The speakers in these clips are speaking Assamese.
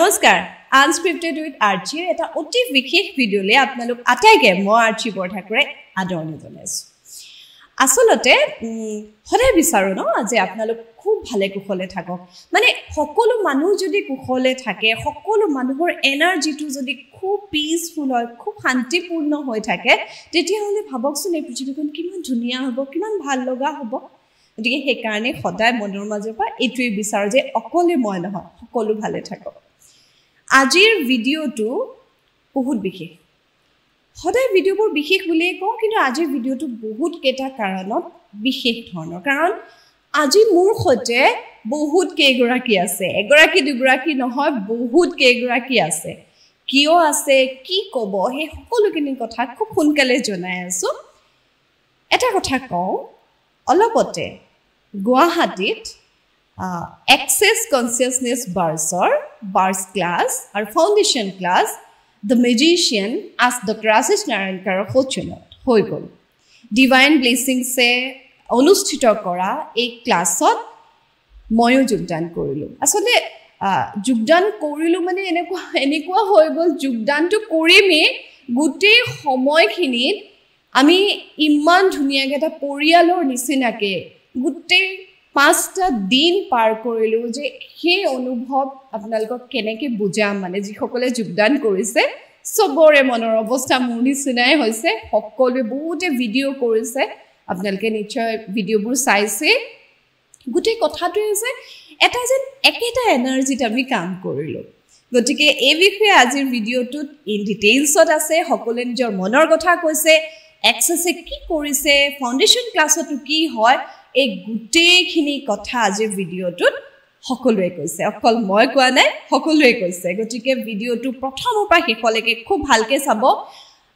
নমস্কাৰ আনস্ক্ৰিপ্টেড উইথ আৰ্চি এটা অতি বিশেষ ভিডিঅ'লে আপোনালোক আটাইকে মই আৰ্চি বৰঠাকুৰে আদৰণি জনাইছো আসলতে সদায় বিচাৰো ন যে আপোনালোক খুব ভালে কুশলে থাকক মানে সকলো মানুহ যদি কুশলে থাকে সকলো মানুহৰ এনাৰ্জিটো যদি খুব পিসফুল হয় খুব শান্তিপূৰ্ণ হৈ থাকে তেতিয়াহ'লে ভাবকচোন এই পৃথিৱীখন কিমান ধুনীয়া হ'ব কিমান ভাল লগা হ'ব গতিকে সেই কাৰণে সদায় মনৰ মাজৰ পৰা এইটোৱে বিচাৰো যে অকলে মই নহয় সকলো ভালে থাকক আজিৰ ভিডিঅ'টো বহুত বিশেষ সদায় ভিডিঅ'বোৰ বিশেষ বুলিয়ে কওঁ কিন্তু আজিৰ ভিডিঅ'টো বহুত কেইটা কাৰণত বিশেষ ধৰণৰ কাৰণ আজি মোৰ সৈতে বহুত কেইগৰাকী আছে এগৰাকী দুগৰাকী নহয় বহুত কেইগৰাকী আছে কিয় আছে কি ক'ব সেই সকলোখিনি কথা খুব সোনকালে জনাই আছো এটা কথা কওঁ অলপতে গুৱাহাটীত Access Consciousness Bars class or foundation class The Magician as Dr. Ashish Narayan Kar Hochunot hoi gol Divine Blessings se অনুষ্ঠিত কৰা এই ক্লাছত ময়ো যোগদান কৰিলো আসলে যোগদান কৰিলো মানে এনেকুৱা হৈ গল যোগদানটো কৰিমে গুটেই সময়খিনিত আমি ইমান ধুনীয়াকৈ এটা পৰিয়ালৰ নিচিনাকে গুটেই 5টা দিন পাৰ কৰিলো যে সেই অনুভৱ আপোনালোকক কেনেকৈ বুজাম মানে যিসকলে যোগদান কৰিছে সবৰে মনৰ অৱস্থা মোৰ নিচিনাই হৈছে সকলোৱে বহুতে ভিডিঅ' কৰিছে আপোনালোকে নিশ্চয় ভিডিঅ'বোৰ চাইছে গুটেই কথাটো হৈছে এটা যেন একেটা এনাৰ্জিত আমি কাম কৰিলো গতিকে এই বিষয়ে আজিৰ ভিডিঅ'টোত ইন ডিটেইলছত আছে সকলোৱে নিজৰ মনৰ কথা কৈছে এক্সেছে কি কৰিছে ফাউণ্ডেশ্যন ক্লাছতো কি হয় এই গুটেইখিনি কথা আজিৰ ভিডিঅ'টোত সকলোৱে কৈছে অকল মই কোৱা নাই সকলোৱে কৈছে গতিকে ভিডিঅ'টো প্ৰথমৰ পৰা শেষলৈকে খুব ভালকৈ চাব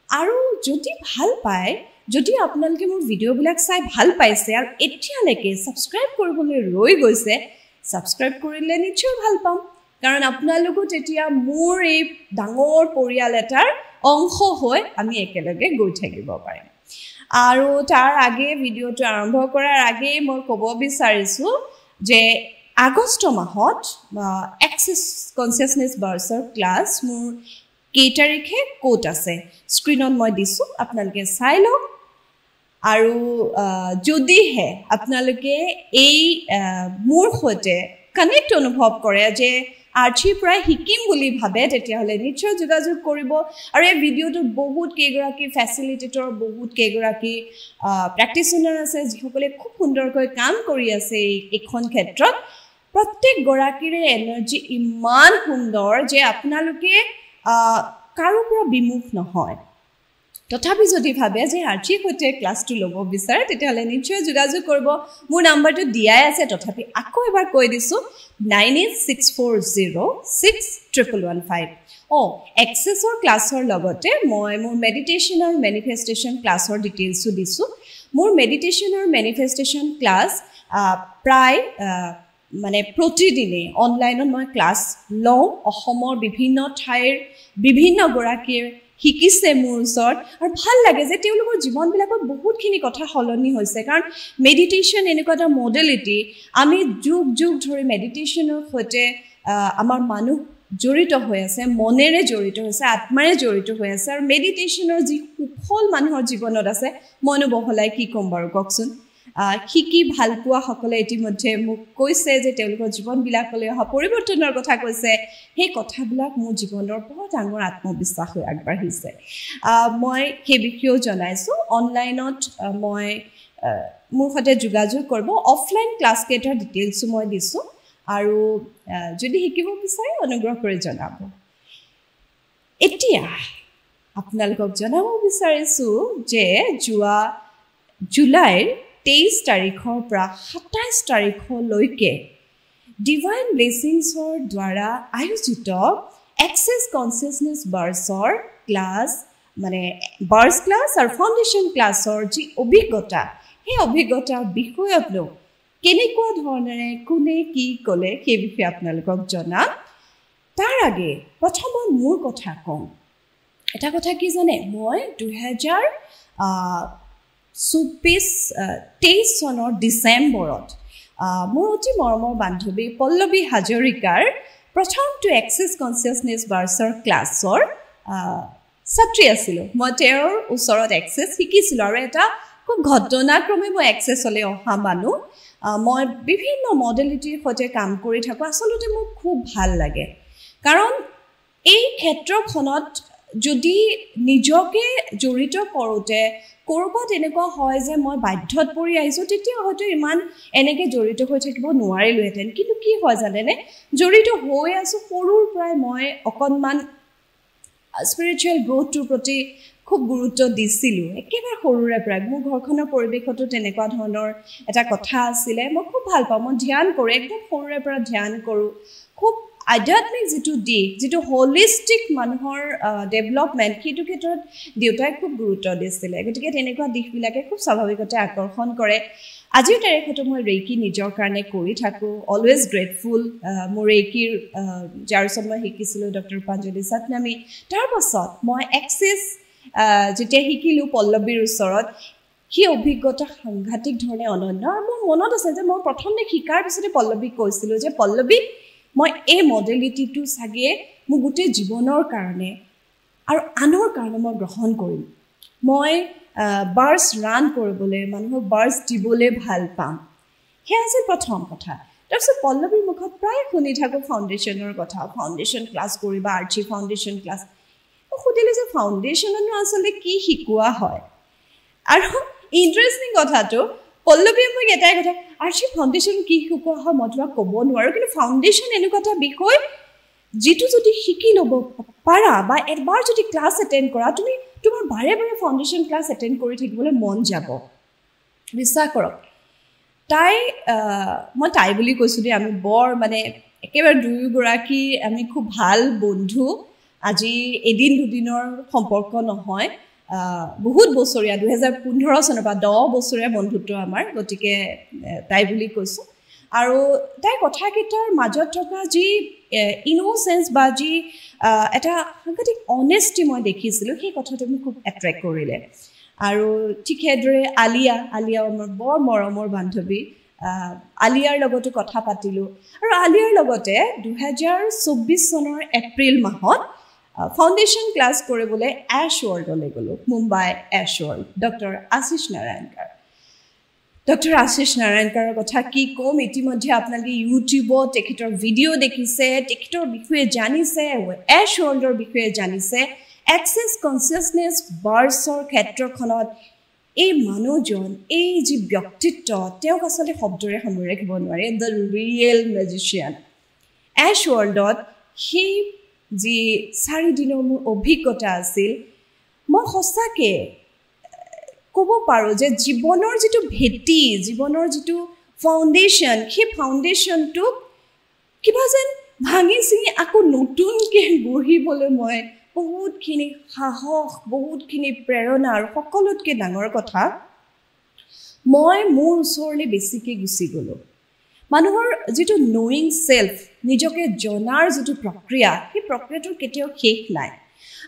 আৰু যদি ভাল পায় যদি আপোনালোকে মোৰ ভিডিঅ'বিলাক চাই ভাল পাইছে আৰু এতিয়ালৈকে সাবস্ক্ৰাইব কৰিবলৈ ৰৈ গৈছে সাবস্ক্ৰাইব কৰিলে নিশ্চয় ভাল পাম কাৰণ আপোনালোকো তেতিয়া মোৰ এই ডাঙৰ পৰিয়াল এটাৰ অংশ হৈ আমি একেলগে গৈ থাকিব পাৰিম আৰু তাৰ আগে ভিডিঅ'টো আৰম্ভ কৰাৰ আগে মই ক'ব বিচাৰিছো যে আগষ্ট মাহত এক্সেছ কনচিয়াছনেছ বাৰ্ছৰ ক্লাছ মোৰ কেই তাৰিখে ক'ত আছে স্ক্ৰীনত মই দিছো আপোনালোকে চাই লওক আৰু যদিহে আপোনালোকে এই মোৰ সৈতে কানেক্ট অনুভৱ কৰে যে আৰ্চিৰ পৰা শিকিম বুলি ভাবে তেতিয়াহ'লে নিশ্চয় যোগাযোগ কৰিব আৰু এই ভিডিঅ'টোত বহুত কেইগৰাকী ফেচিলিটেটৰ বহুত কেইগৰাকী প্ৰেক্টিচনাৰ আছে যিসকলে খুব সুন্দৰকৈ কাম কৰি আছে এইখন ক্ষেত্ৰত প্ৰত্যেক গৰাকীৰে এনাৰ্জি ইমান সুন্দৰ যে আপোনালোকে কাৰো পৰা বিমুখ নহয় তথাপি যদি ভাবে যে আৰ্চিৰ সৈতে ক্লাছটো ল'ব বিচাৰে তেতিয়াহ'লে নিশ্চয় যোগাযোগ কৰিব মোৰ নাম্বাৰটো দিয়াই আছে তথাপি আকৌ এবাৰ কৈ দিছো 9864061115 এক্সেছৰ ক্লাছৰ লগতে মই মোৰ মেডিটেশ্যন আৰু মেনিফেষ্টেশ্যন ক্লাছৰ ডিটেইলছো দিছো মোৰ মেডিটেশ্যন আৰু মেনিফেষ্টেশ্যন ক্লাছ প্ৰায় মানে প্ৰতিদিনে অনলাইনত মই ক্লাছ লওঁ অসমৰ বিভিন্ন ঠাইৰ বিভিন্ন গৰাকীৰ শিকিছে মোৰ ওচৰত আৰু ভাল লাগে যে তেওঁলোকৰ জীৱনবিলাকত বহুতখিনি কথা সলনি হৈছে কাৰণ মেডিটেশ্যন এনেকুৱা এটা মডেলিটি আমি যুগ যুগ ধৰি মেডিটেশ্যনৰ সৈতে আমাৰ মানুহ জড়িত হৈ আছে মনেৰে জড়িত হৈছে আত্মাৰে জড়িত হৈ আছে আৰু মেডিটেশ্যনৰ যি সুফল মানুহৰ জীৱনত আছে মনো বহলাই কি ক'ম বাৰু কওকচোন শিকি ভাল পোৱা সকলে ইতিমধ্যে মোক কৈছে যে তেওঁলোকৰ জীৱনবিলাকলৈ অহা পৰিৱৰ্তনৰ কথা কৈছে সেই কথাবিলাক মোৰ জীৱনৰ বৰ ডাঙৰ আত্মবিশ্বাস হৈ আগবাঢ়িছে মই সেই বিষয়েও জনাইছো অনলাইনত মই মোৰ সৈতে যোগাযোগ কৰিব অফলাইন ক্লাছ কেইটাৰ ডিটেইলছো মই দিছো আৰু যদি শিকিব বিচাৰে অনুগ্ৰহ কৰি জনাব এতিয়া আপোনালোকক জনাব বিচাৰিছো যে যোৱা জুলাইৰ 23 তাৰিখৰ পৰা 27 তাৰিখলৈকে ডিভাইন ব্লেছিংছৰ দ্বাৰা আয়োজিত এক্সেছ কনচিয়াছনেছ বাৰ্ছৰ ক্লাছ মানে বাৰ্ছ ক্লাছ আৰু ফাউণ্ডেশ্যন ক্লাছৰ যি অভিজ্ঞতা সেই অভিজ্ঞতাৰ বিষয়ত লৈ কেনেকুৱা ধৰণেৰে কোনে কি ক'লে সেই বিষয়ে আপোনালোকক জনাম তাৰ আগে প্ৰথমত মোৰ কথা কওঁ এটা কথা কি জানে মই 2023 চনৰ ডিচেম্বৰত মোৰ অতি মৰমৰ বান্ধৱী পল্লৱী হাজৰিকাৰ প্ৰথমটো এক্সেছ কনচিয়াছনেছ বাৰ্ছৰ ক্লাছৰ ছাত্ৰী আছিলোঁ মই তেওঁৰ ওচৰত এক্সেছ শিকিছিলোঁ আৰু এটা খুব ঘটনাক্ৰমে মই এক্সেছলৈ অহা মানুহ মই বিভিন্ন মডেলিটিৰ সৈতে কাম কৰি থাকোঁ আচলতে মোক খুব ভাল লাগে কাৰণ এই ক্ষেত্ৰখনত যদি নিজকে জড়িত কৰোঁতে ক'ৰবাত এনেকুৱা হয় যে মই বাধ্যত পৰি আহিছোঁ তেতিয়া হয়তো ইমান এনেকৈ জড়িত হৈ থাকিব নোৱাৰিলোহেঁতেন কিন্তু কি হয় জানেনে জড়িত হৈ আছোঁ সৰুৰ পৰাই মই অকণমান স্পিৰিচুৱেল গ্ৰ'থটোৰ প্ৰতি খুব গুৰুত্ব দিছিলোঁ একেবাৰে সৰুৰে পৰাই মোৰ ঘৰখনৰ পৰিৱেশতো তেনেকুৱা ধৰণৰ এটা কথা আছিলে মই খুব ভাল পাওঁ মই ধ্যান কৰোঁ একদম সৰুৰে পৰা ধ্যান কৰোঁ খুব আধ্যাত্মিক যিটো দিশ যিটো হলিষ্টিক মানুহৰ ডেভেলপমেণ্ট সেইটো ক্ষেত্ৰত দেউতাই খুব গুৰুত্ব দিছিলে গতিকে তেনেকুৱা দিশবিলাকে খুব স্বাভাৱিকতে আকৰ্ষণ কৰে আজিৰ তাৰিখতো মই ৰেইকি নিজৰ কাৰণে কৰি থাকোঁ অলৱেজ গ্ৰেটফুল মোৰ ৰেইকিৰ যাৰ ওচৰত মই শিকিছিলোঁ ডক্টৰ পাঞ্জলি সতনামী তাৰপাছত মই এক্সেছ যেতিয়া শিকিলোঁ পল্লৱীৰ ওচৰত সেই অভিজ্ঞতা সাংঘাতিক ধৰণে অনন্য আৰু মোৰ মনত আছে যে মই প্ৰথমতে শিকাৰ পিছতে পল্লৱীক কৈছিলোঁ যে পল্লৱী মই এই মডেলিটিটো চাগে মোৰ গোটেই জীৱনৰ কাৰণে আৰু আনৰ কাৰণে মই গ্ৰহণ কৰিম মই বাৰ্ছ ৰান কৰিবলৈ মানুহক বাৰ্ছ দিবলৈ ভাল পাম সেয়া আছিল প্ৰথম কথা তাৰপিছত পল্লৱীৰ মুখত প্ৰায় শুনি থাকোঁ ফাউণ্ডেশ্যনৰ কথা ফাউণ্ডেশ্যন ক্লাছ কৰিবা আৰ্চি ফাউণ্ডেশ্যন ক্লাছ মই সুধিলোঁ যে ফাউণ্ডেশ্যননো আচলতে কি শিকোৱা হয় আৰু ইণ্টাৰেষ্টিং কথাটো পল্লৱীয়ে মোক এটাই কথা আৰ্চি ফাউণ্ডেশ্যন কি শিকোৱা হয় মই তোমাক ক'ব নোৱাৰোঁ কিন্তু ফাউণ্ডেশ্যন এনেকুৱা এটা বিষয় যিটো যদি শিকি ল'ব পাৰা বা এবাৰ যদি ক্লাছ এটেণ্ড কৰা তুমি তোমাৰ বাৰে বাৰে ফাউণ্ডেশ্যন ক্লাছ এটেণ্ড কৰি থাকিবলৈ মন যাব বিশ্বাস কৰক মই তাই বুলি কৈছোঁ দেই আমি বৰ মানে একেবাৰে দুয়োগৰাকী আমি খুব ভাল বন্ধু আজি এদিন দুদিনৰ সম্পৰ্ক নহয় বহুত বছৰীয়া 2015 চনৰ পৰা 10 বছৰীয়া বন্ধুত্ব আমাৰ গতিকে তাই বুলি কৈছোঁ আৰু তাই কথাকেইটাৰ মাজত থকা যি ইন'চেঞ্চ বা যি এটা সাংঘাতিক অনেষ্টি মই দেখিছিলোঁ সেই কথাটো মোক খুব এট্ৰেক্ট কৰিলে আৰু ঠিক সেইদৰে আলিয়া আমাৰ বৰ মৰমৰ বান্ধৱী আলিয়াৰ লগতো কথা পাতিলোঁ আৰু আলিয়াৰ লগতে 2024 চনৰ এপ্ৰিল মাহত ফাউণ্ডেশ্যন ক্লাছ কৰিবলৈ এছ ৱৰ্ল্ডলৈ গ'লোঁ মুম্বাই এছ ৱৰ্ল্ড ডক্টৰ আশিষ নাৰায়ণকাৰৰ কথা কি ক'ম ইতিমধ্যে আপোনালোকে ইউটিউবত তেখেতৰ ভিডিঅ' দেখিছে তেখেতৰ বিষয়ে জানিছে এছ ৱৰ্ল্ডৰ বিষয়ে জানিছে এক্সেছ কনচিয়াছনেছ বাৰ্ছৰ ক্ষেত্ৰখনত এই মানুহজন এই যি ব্যক্তিত্ব তেওঁক আচলতে শব্দৰে সামৰি ৰাখিব নোৱাৰে দ্য ৰিয়েল মেজিচিয়ান এছ ৱৰ্ল্ডত সেই যি 4 দিনৰ মোৰ অভিজ্ঞতা আছিল মই সঁচাকৈ ক'ব পাৰোঁ যে জীৱনৰ যিটো ভেটি জীৱনৰ যিটো ফাউণ্ডেশ্যন সেই ফাউণ্ডেশ্যনটোক কিবা যেন ভাঙি চিঙি আকৌ নতুনকৈ গঢ়িবলৈ মই বহুতখিনি সাহস বহুতখিনি প্ৰেৰণা আৰু সকলোতকৈ ডাঙৰ কথা মই মোৰ ওচৰলৈ বেছিকৈ গুচি গ'লোঁ মানুহৰ যিটো ন'য়িং ছেল্ফ নিজকে জনাৰ যিটো প্ৰক্ৰিয়া সেই প্ৰক্ৰিয়াটোৰ কেতিয়াও শেষ নাই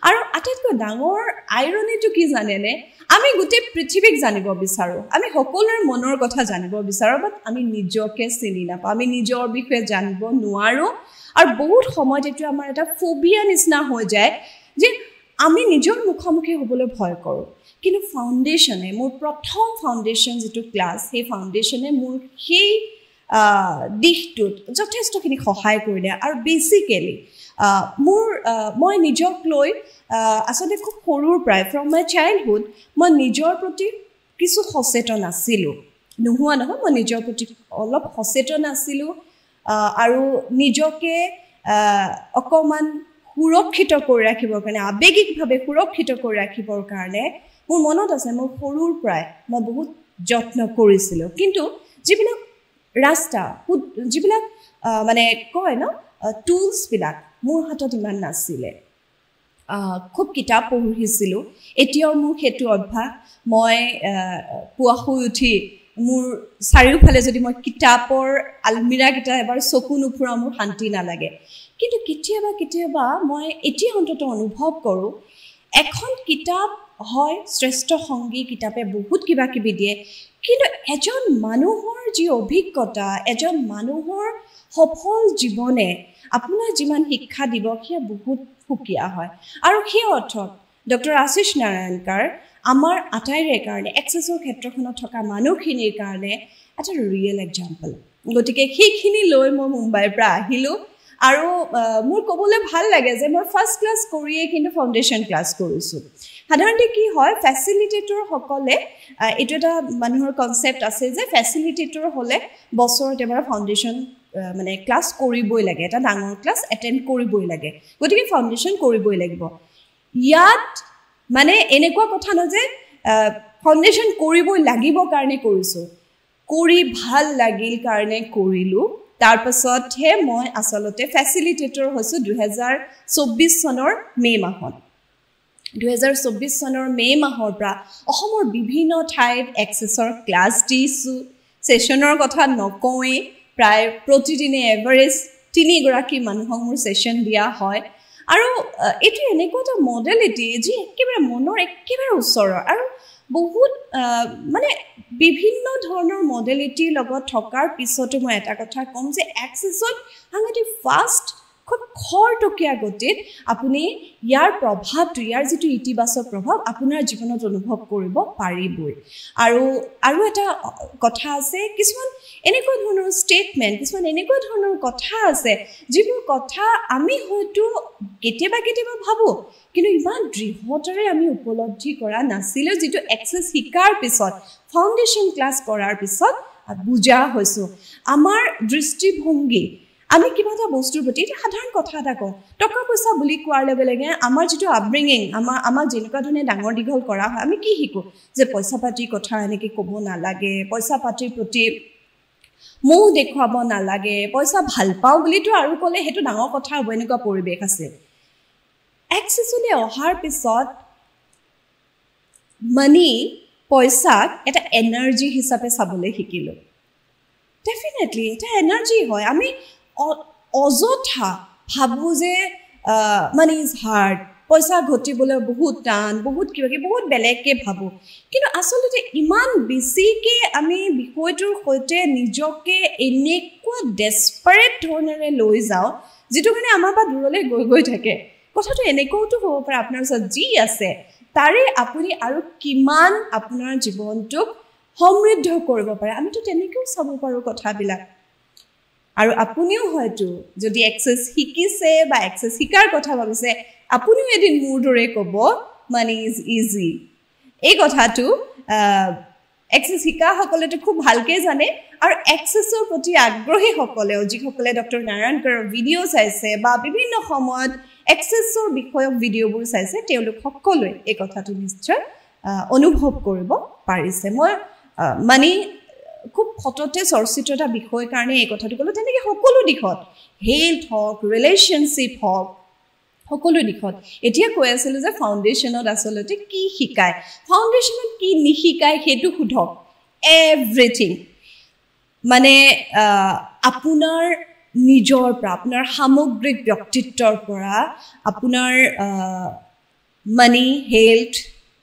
আৰু আটাইতকৈ ডাঙৰ আইৰনিটো কি জানেনে আমি গোটেই পৃথিৱীক জানিব বিচাৰোঁ আমি সকলোৰে মনৰ কথা জানিব বিচাৰোঁ বাট আমি নিজকে চিনি নাপাওঁ আমি নিজৰ বিষয়ে জানিব নোৱাৰোঁ আৰু বহুত সময়ত এইটো আমাৰ এটা ফোবিয়া নিচিনা হৈ যায় যে আমি নিজৰ মুখামুখি হ'বলৈ ভয় কৰোঁ কিন্তু ফাউণ্ডেশ্যনে মোৰ প্ৰথম ফাউণ্ডেশ্যন যিটো ক্লাছ সেই ফাউণ্ডেশ্যনে মোৰ সেই দিশটোত যথেষ্টখিনি সহায় কৰিলে আৰু বেচিকেলি মই নিজক লৈ আচলতে খুব সৰুৰ পৰাই ফ্ৰম মাই চাইল্ডহুড মই নিজৰ প্ৰতি কিছু সচেতন আছিলোঁ নোহোৱা নহয় মই নিজৰ প্ৰতি অলপ সচেতন আছিলোঁ আৰু নিজকে অকণমান সুৰক্ষিত কৰি ৰাখিবৰ কাৰণে আৱেগিকভাৱে সুৰক্ষিত কৰি ৰাখিবৰ কাৰণে মোৰ মনত আছে মোৰ সৰুৰ পৰাই মই বহুত যত্ন কৰিছিলোঁ কিন্তু যিবিলাক ৰাস্তা যিবিলাক মানে কয় ন টুলছবিলাক মোৰ হাতত ইমান নাছিলে খুব কিতাপ পঢ়িছিলোঁ এতিয়াও মোৰ সেইটো অভ্যাস মই পুৱা শুই উঠি মোৰ চাৰিওফালে যদি মই কিতাপৰ আলমিৰাকেইটা এবাৰ চকু নুফুৰাওঁ মোৰ শান্তি নালাগে কিন্তু কেতিয়াবা মই এতিয়া অন্ততঃ অনুভৱ কৰোঁ এখন কিতাপ হয় শ্ৰেষ্ঠ সংগী কিতাপে বহুত কিবা কিবি দিয়ে কিন্তু এজন মানুহৰ যি অভিজ্ঞতা এজন মানুহৰ সফল জীৱনে আপোনাৰ যিমান শিক্ষা দিব সেয়া বহুত সুকীয়া হয় আৰু সেই অৰ্থত ডক্টৰ আশিষ নাৰায়ণকাৰ আমাৰ আটাইৰে কাৰণে এক্সেছৰ ক্ষেত্ৰখনত থকা মানুহখিনিৰ কাৰণে এটা ৰিয়েল এক্সাম্পল গতিকে সেইখিনি লৈ মই মুম্বাইৰ পৰা আহিলোঁ আৰু মোৰ ক'বলৈ ভাল লাগে যে মই ফাৰ্ষ্ট ক্লাছ কৰিয়ে কিন্তু ফাউণ্ডেশ্যন ক্লাছ কৰিছোঁ সাধাৰণতে কি হয় ফেচিলিটেটৰসকলে এইটো এটা মানুহৰ কনচেপ্ট আছে যে ফেচিলিটেটৰ হ'লে বছৰত এবাৰ ফাউণ্ডেশ্যন মানে ক্লাছ কৰিবই লাগে এটা ডাঙৰ ক্লাছ এটেণ্ড কৰিবই লাগে গতিকে ফাউণ্ডেশ্যন কৰিবই লাগিব ইয়াত মানে এনেকুৱা কথা নহয় যে ফাউণ্ডেশ্যন কৰিবই লাগিব কাৰণে কৰিছোঁ কৰি ভাল লাগিল কাৰণে কৰিলোঁ তাৰপাছতহে মই আচলতে ফেচিলিটেটৰ হৈছোঁ 2024 চনৰ মে' মাহত 2024 চনৰ মে' মাহৰ পৰা অসমৰ বিভিন্ন ঠাইত এক্সেছৰ ক্লাছ দিছোঁ ছেশ্যনৰ কথা নকওঁৱেই প্ৰায় প্ৰতিদিনে এভাৰেজ 3 গৰাকী মানুহক মোৰ ছেশ্যন দিয়া হয় আৰু এইটো এনেকুৱা এটা মডেলিটি যি একেবাৰে মনৰ একেবাৰে ওচৰৰ আৰু বহুত মানে বিভিন্ন ধৰণৰ মডেলিটিৰ লগত থকাৰ পিছতো মই এটা কথা ক'ম যে এক্সেছত সাংঘাতিক ফাষ্ট খুব খৰতকীয়া গতিত আপুনি ইয়াৰ প্ৰভাৱটো ইয়াৰ যিটো ইতিবাচক প্ৰভাৱ আপোনাৰ জীৱনত অনুভৱ কৰিব পাৰিবই আৰু এটা কথা আছে কিছুমান এনেকুৱা ধৰণৰ ষ্টেটমেণ্ট কিছুমান এনেকুৱা ধৰণৰ কথা আছে যিবোৰ কথা আমি হয়তো কেতিয়াবা ভাবোঁ কিন্তু ইমান দৃঢ়তাৰে আমি উপলব্ধি কৰা নাছিলোঁ যিটো এক্সেছ শিকাৰ পিছত ফাউণ্ডেশ্যন ক্লাছ কৰাৰ পিছত বুজা হৈছোঁ আমাৰ দৃষ্টিভংগী আমি কিবা এটা বস্তুৰ প্ৰতি এটা সাধাৰণ কথা এটা কওঁ টকা পইচা বুলি কোৱাৰ লগে লগে আমাৰ যিটো আপব্ৰিঙিং আমাক যেনেকুৱা ধৰণে ডাঙৰ দীঘল কৰা হয় আমি কি শিকোঁ যে পইচা পাতিৰ কথা এনেকৈ ক'ব নালাগে পইচা পাতিৰ প্ৰতি মোহ দেখুৱাব নালাগে পইচা ভাল পাওঁ বুলিতো আৰু ক'লে সেইটো ডাঙৰ কথা হ'ব এনেকুৱা পৰিৱেশ আছে এক্সেছলৈ অহাৰ পিছত মানি পইচাক এটা এনাৰ্জি হিচাপে চাবলৈ শিকিলোঁ ডেফিনেটলি এটা এনাৰ্জি হয় আমি অযথা ভাবোঁ যে মানি ইজ হাৰ্ড পইচা ঘটিবলৈ বহুত টান বহুত কিবাকিবি বহুত বেলেগকৈ ভাবোঁ কিন্তু আচলতে ইমান বেছিকৈ আমি বিষয়টোৰ সৈতে নিজকে এনেকুৱা ডেছপাৰেট ধৰণেৰে লৈ যাওঁ যিটো কাৰণে আমাৰ পৰা দূৰলৈ গৈ থাকে কথাটো এনেকুৱাওতো হ'ব পাৰে আপোনাৰ ওচৰত যি আছে তাৰে আপুনি আৰু কিমান আপোনাৰ জীৱনটোক সমৃদ্ধ কৰিব পাৰে আমিতো তেনেকৈও চাব পাৰোঁ কথাবিলাক আৰু আপুনিও হয়তো যদি এক্সেছ শিকিছে বা এক্সেছ শিকাৰ কথা ভাবিছে আপুনিও এদিন মোৰ দৰে ক'ব মানি ইজ ইজি এই কথাটো এক্সেছ শিকাসকলেতো খুব ভালকৈ জানে আৰু এক্সেছৰ প্ৰতি আগ্ৰহীসকলেও যিসকলে ডক্টৰ নাৰায়ণকাৰৰ ভিডিঅ' চাইছে বা বিভিন্ন সময়ত এক্সেছৰ বিষয়ক ভিডিঅ'বোৰ চাইছে তেওঁলোক সকলোৱে এই কথাটো নিশ্চয় অনুভৱ কৰিব পাৰিছে মই মানে খুব সততে চৰ্চিত এটা বিষয়ৰ কাৰণে এই কথাটো ক'লোঁ তেনেকৈ সকলো দিশত হেল্থ হওক ৰিলেশ্যনশ্বিপ হওক সকলো দিশত এতিয়া কৈ আছিলোঁ যে ফাউণ্ডেশ্যনত আচলতে কি শিকায় ফাউণ্ডেশ্যনত কি নিশিকায় সেইটো সোধক এভৰিথিং মানে আপোনাৰ নিজৰ পৰা আপোনাৰ সামগ্ৰিক ব্যক্তিত্বৰ পৰা আপোনাৰ মানি হেল্থ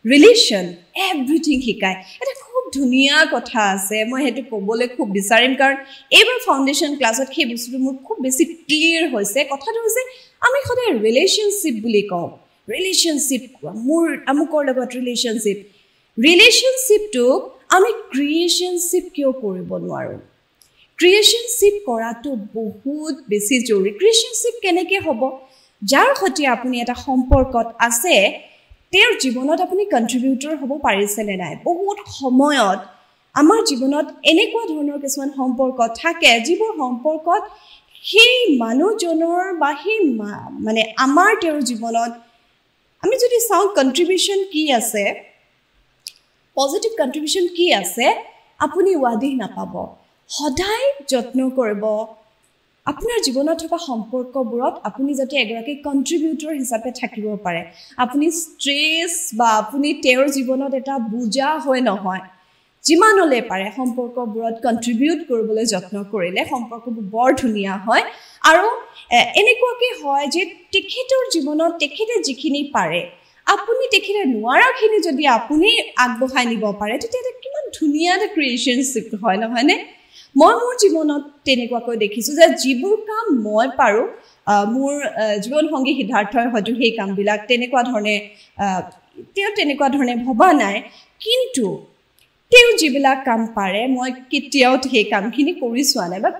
ৰিলেশ্যন এভৰিথিং শিকায় এটা খুব ধুনীয়া কথা আছে মই সেইটো ক'বলৈ খুব বিচাৰিম কাৰণ এইবাৰ ফাউণ্ডেশ্যন ক্লাছত সেই বস্তুটো মোৰ খুব বেছি ক্লিয়াৰ হৈছে কথাটো হৈছে আমি সদায় ৰিলেশ্যনশ্বিপ বুলি কওঁ ৰিলেশ্যনশ্বিপ মোৰ আমুকৰ লগত ৰিলেশ্যনশ্বিপটোক আমি ক্ৰিয়েশ্যনশ্বিপ কিয় কৰিব নোৱাৰোঁ ক্ৰিয়েশ্যনশ্বিপ কৰাটো বহুত বেছি জৰুৰী ক্ৰিয়েশ্যনশ্বিপ কেনেকৈ হ'ব যাৰ সৈতে আপুনি এটা সম্পৰ্কত আছে তেওঁৰ জীৱনত আপুনি কণ্ট্ৰিবিউটৰ হ'ব পাৰিছেনে নাই বহুত সময়ত আমাৰ জীৱনত এনেকুৱা ধৰণৰ কিছুমান সম্পৰ্ক থাকে যিবোৰ সম্পৰ্কত সেই মানুহজনৰ বা সেই মানে আমাৰ তেওঁৰ জীৱনত আমি যদি চাওঁ কণ্ট্ৰিবিউশ্যন কি আছে পজিটিভ কণ্ট্ৰিবিউশ্যন কি আছে আপুনি ৱাদিহ নাপাব সদায় যত্ন কৰিব আপোনাৰ জীৱনত থকা সম্পৰ্কবোৰত আপুনি যাতে এগৰাকী কণ্ট্ৰিবিউটৰ হিচাপে থাকিব পাৰে আপুনি ষ্ট্ৰেছ বা আপুনি তেওঁৰ জীৱনত এটা বুজা হৈ নহয় যিমানলৈ পাৰে সম্পৰ্কবোৰত কণ্ট্ৰিবিউট কৰিবলৈ যত্ন কৰিলে সম্পৰ্কবোৰ বৰ ধুনীয়া হয় আৰু এনেকুৱাকৈ হয় যে তেখেতৰ জীৱনত তেখেতে যিখিনি পাৰে আপুনি তেখেতে নোৱাৰাখিনি যদি আপুনি আগবঢ়াই নিব পাৰে তেতিয়া কিমান ধুনীয়া এটা ক্ৰিয়েশ্যনশ্বিপ হয় নহয়নে মই মোৰ জীৱনত তেনেকুৱাকৈ দেখিছোঁ যে যিবোৰ কাম মই পাৰোঁ মোৰ জীৱন সংগী সিদ্ধাৰ্থই হয়তো সেই কামবিলাক তেনেকুৱা ধৰণে ভবা নাই কিন্তু তেওঁ যিবিলাক কাম পাৰে মই কেতিয়াও সেই কামখিনি কৰি চোৱা নাই বা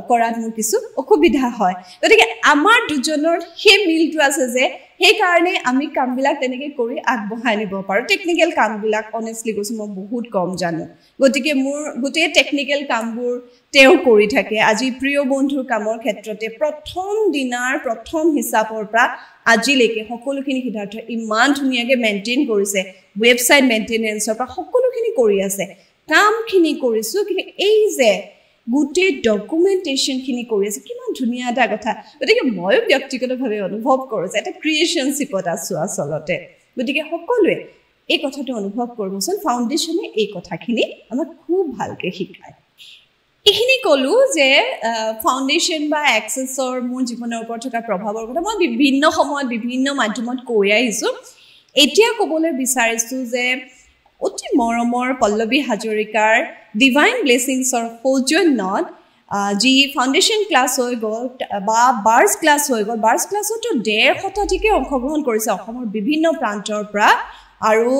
কৰাত মোৰ কিছু অসুবিধা হয় গতিকে আমাৰ দুজনৰ সেই মিলটো আছে যে সেইকাৰণে আমি কামবিলাক তেনেকৈ কৰি আগবঢ়াই নিব পাৰোঁ টেকনিকেল কামবিলাক অনেষ্টলি কৈছোঁ মই বহুত কম জানো গতিকে মোৰ গোটেই টেকনিকেল কামবোৰ তেওঁ কৰি থাকে আজি প্ৰিয় বন্ধুৰ কামৰ ক্ষেত্ৰতে প্ৰথম দিনাৰ প্ৰথম হিচাপৰ পৰা আজিলৈকে সকলোখিনি সিদ্ধাৰ্থ ইমান ধুনীয়াকৈ মেইনটেইন কৰিছে ৱেবছাইট মেইনটেনেন্সৰ পৰা সকলোখিনি কৰি আছে কামখিনি কৰিছোঁ কিন্তু এই যে গোটেই ডকুমেণ্টেশ্যনখিনি কৰি আছে কিমান ধুনীয়া এটা কথা গতিকে ময়ো ব্যক্তিগতভাৱে অনুভৱ কৰোঁ যে এটা ক্ৰিয়েশ্যনশ্বিপত আছোঁ আচলতে গতিকে সকলোৱে এই কথাটো অনুভৱ কৰিবচোন ফাউণ্ডেশ্যনে এই কথাখিনি আমাক খুব ভালকৈ শিকায় এইখিনি ক'লোঁ যে ফাউণ্ডেশ্যন বা এক্সেছৰ মোৰ জীৱনৰ ওপৰত থকা প্ৰভাৱৰ কথা মই বিভিন্ন সময়ত বিভিন্ন মাধ্যমত কৈ আহিছোঁ এতিয়া ক'বলৈ বিচাৰিছোঁ যে অতি মৰমৰ পল্লৱী হাজৰিকাৰ ডিভাইন ব্লেছিংছৰ সৌজন্যত যি ফাউণ্ডেশ্যন ক্লাছ হৈ গ'ল বা বাৰ্ছ ক্লাছ হৈ গ'ল বাৰ্ছ ক্লাছতো 150 শতাধিকে অংশগ্ৰহণ কৰিছে অসমৰ বিভিন্ন প্ৰান্তৰ পৰা আৰু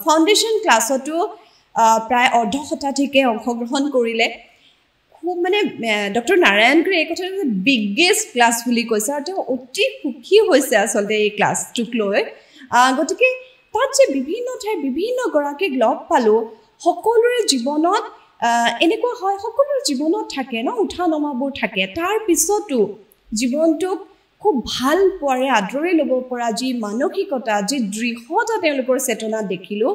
ফাউণ্ডেশ্যন ক্লাছতো প্ৰায় 1/2 শতাধিকে অংশগ্ৰহণ কৰিলে খুব মানে ডক্টৰ নাৰায়ণগুৰি এই কথাটো বিগেষ্ট ক্লাছ বুলি কৈছে আৰু তেওঁ অতি সুখী হৈছে আচলতে এই ক্লাছটোক লৈ গতিকে তাত যে বিভিন্ন ঠাইৰ বিভিন্ন গৰাকীক লগ পালোঁ সকলোৰে জীৱনত এনেকুৱা হয় সকলোৰে জীৱনত থাকে ন উঠা নমাবোৰ থাকে তাৰ পিছতো জীৱনটোক খুব ভাল পোৱাৰে আদৰি ল'ব পৰা যি মানসিকতা যি দৃঢ়তা তেওঁলোকৰ চেতনাত দেখিলোঁ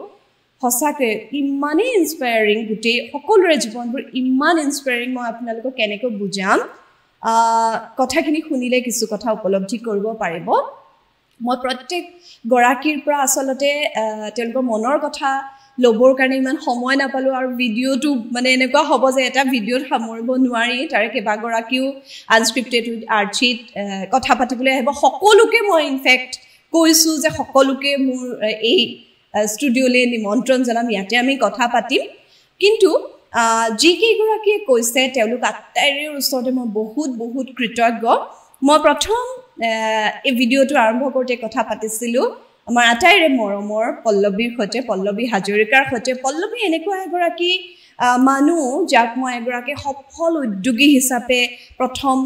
সঁচাকৈ ইমানেই ইনস্পায়াৰিং গোটেই সকলোৰে জীৱনবোৰ ইমান ইনস্পায়াৰিং মই আপোনালোকক কেনেকৈ বুজাম কথাখিনি শুনিলে কিছু কথা উপলব্ধি কৰিব পাৰিব মই প্ৰত্যেক গৰাকীৰ পৰা আচলতে তেওঁলোকৰ মনৰ কথা ল'বৰ কাৰণে ইমান সময় নাপালোঁ আৰু ভিডিঅ'টো মানে এনেকুৱা হ'ব যে এটা ভিডিঅ'ত সামৰিব নোৱাৰি তাৰে কেইবাগৰাকীও আনস্ক্ৰিপ্টেড উইথ আৰ্চিত কথা পাতিবলৈ আহিব সকলোকে মই ইনফেক্ট কৈছোঁ যে সকলোকে মোৰ এই ষ্টুডিঅ'লৈ নিমন্ত্ৰণ জনাম ইয়াতে আমি কথা পাতিম কিন্তু যিকেইগৰাকীয়ে কৈছে তেওঁলোক আটাইৰে ওচৰতে মই বহুত বহুত কৃতজ্ঞ মই প্ৰথম এই ভিডিঅ'টো আৰম্ভ কৰোঁতে কথা পাতিছিলোঁ আমাৰ আটাইৰে মৰমৰ পল্লৱীৰ সৈতে পল্লৱী হাজৰিকাৰ সৈতে পল্লৱী এনেকুৱা এগৰাকী মানুহ যাক মই এগৰাকী সফল উদ্যোগী হিচাপে প্ৰথম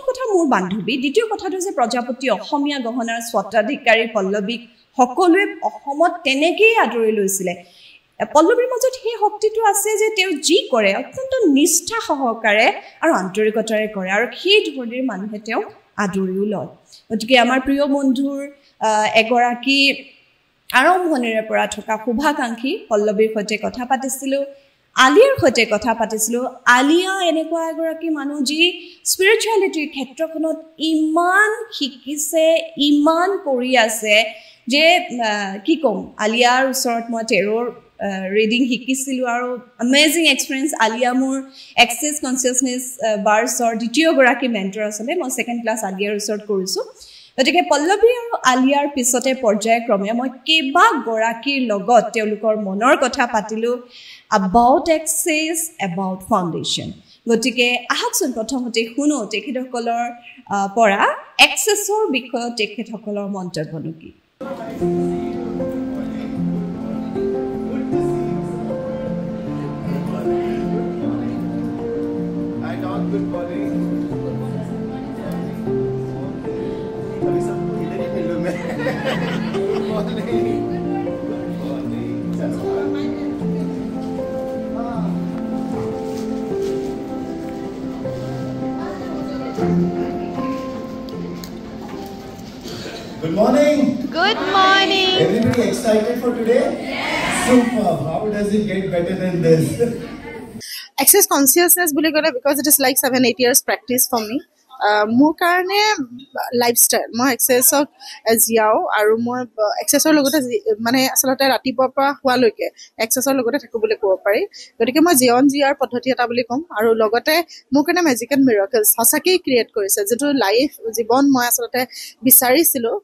কথা মোৰ বান্ধৱী দ্বিতীয় কথাটো যে প্ৰজাপতি অসমীয়া গহনাৰ স্বত্বাধিকাৰী পল্লৱীক সকলোৱে অসমত তেনেকেই আদৰি লৈছিলে পল্লৱীৰ মাজত সেই শক্তিটো আছে যে তেওঁ যি কৰে অত্যন্ত নিষ্ঠা সহকাৰে আৰু আন্তৰিকতাৰে কৰে আৰু সেই ধৰণে মানুহে তেওঁ আদৰিও লয় গতিকে আমাৰ প্ৰিয় বন্ধুৰ এগৰাকী আৰম্ভণিৰে পৰা থকা শুভাকাংক্ষী পল্লৱীৰ সৈতে কথা পাতিছিলোঁ আলিয়াৰ সৈতে কথা পাতিছিলোঁ আলিয়া এনেকুৱা এগৰাকী মানুহ যি স্পিৰিচুৱেলিটিৰ ক্ষেত্ৰখনত ইমান শিকিছে ইমান কৰি আছে যে কি ক'ম আলিয়াৰ ওচৰত মই টেৰৰ ৰিডিং শিকিছিলোঁ আৰু এমেজিং এক্সপিৰিয়েঞ্চ আলিয়া মোৰ এক্সেছ কনচিয়াছনেছ বাৰ্ছৰ দ্বিতীয়গৰাকী মেণ্টৰ আছিলে মই ছেকেণ্ড ক্লাছ আলিয়াৰ ওচৰত কৰিছোঁ গতিকে পল্লৱী আৰু আলিয়াৰ পিছতে পৰ্যায়ক্ৰমে মই কেইবাগৰাকীৰ লগত তেওঁলোকৰ মনৰ কথা পাতিলোঁ এবাউট এক্সেছ এবাউট ফাউণ্ডেশ্যন গতিকে আহকচোন প্ৰথমতে শুনো তেখেতসকলৰ পৰা এক্সেছৰ বিষয়ত তেখেতসকলৰ মন্তব্যনো কি Good morning. अभी सबको इधर ही मिलूँ मैं. Good morning. Good morning. चलो. Good morning. Good morning. Everybody excited for today? Yes. Super. How does it get better than this? Access consciousness বুলি ক'লে because it is like 7-8 years practice for me. মোৰ কাৰণে লাইফষ্টাইল মই এক্সেছক জীয়াওঁ আৰু মই এক্সেছৰ লগতে মানে আচলতে ৰাতিপুৱাৰ পৰা হোৱালৈকে এক্সেছৰ লগতে থাকোঁ বুলি ক'ব পাৰি গতিকে মই জীৱন জীয়াৰ পদ্ধতি এটা বুলি ক'ম আৰু লগতে মোৰ কাৰণে মেজিক এণ্ড মিৰাকলছ সঁচাকৈয়ে ক্ৰিয়েট কৰিছে যিটো লাইফ জীৱন মই আচলতে বিচাৰিছিলোঁ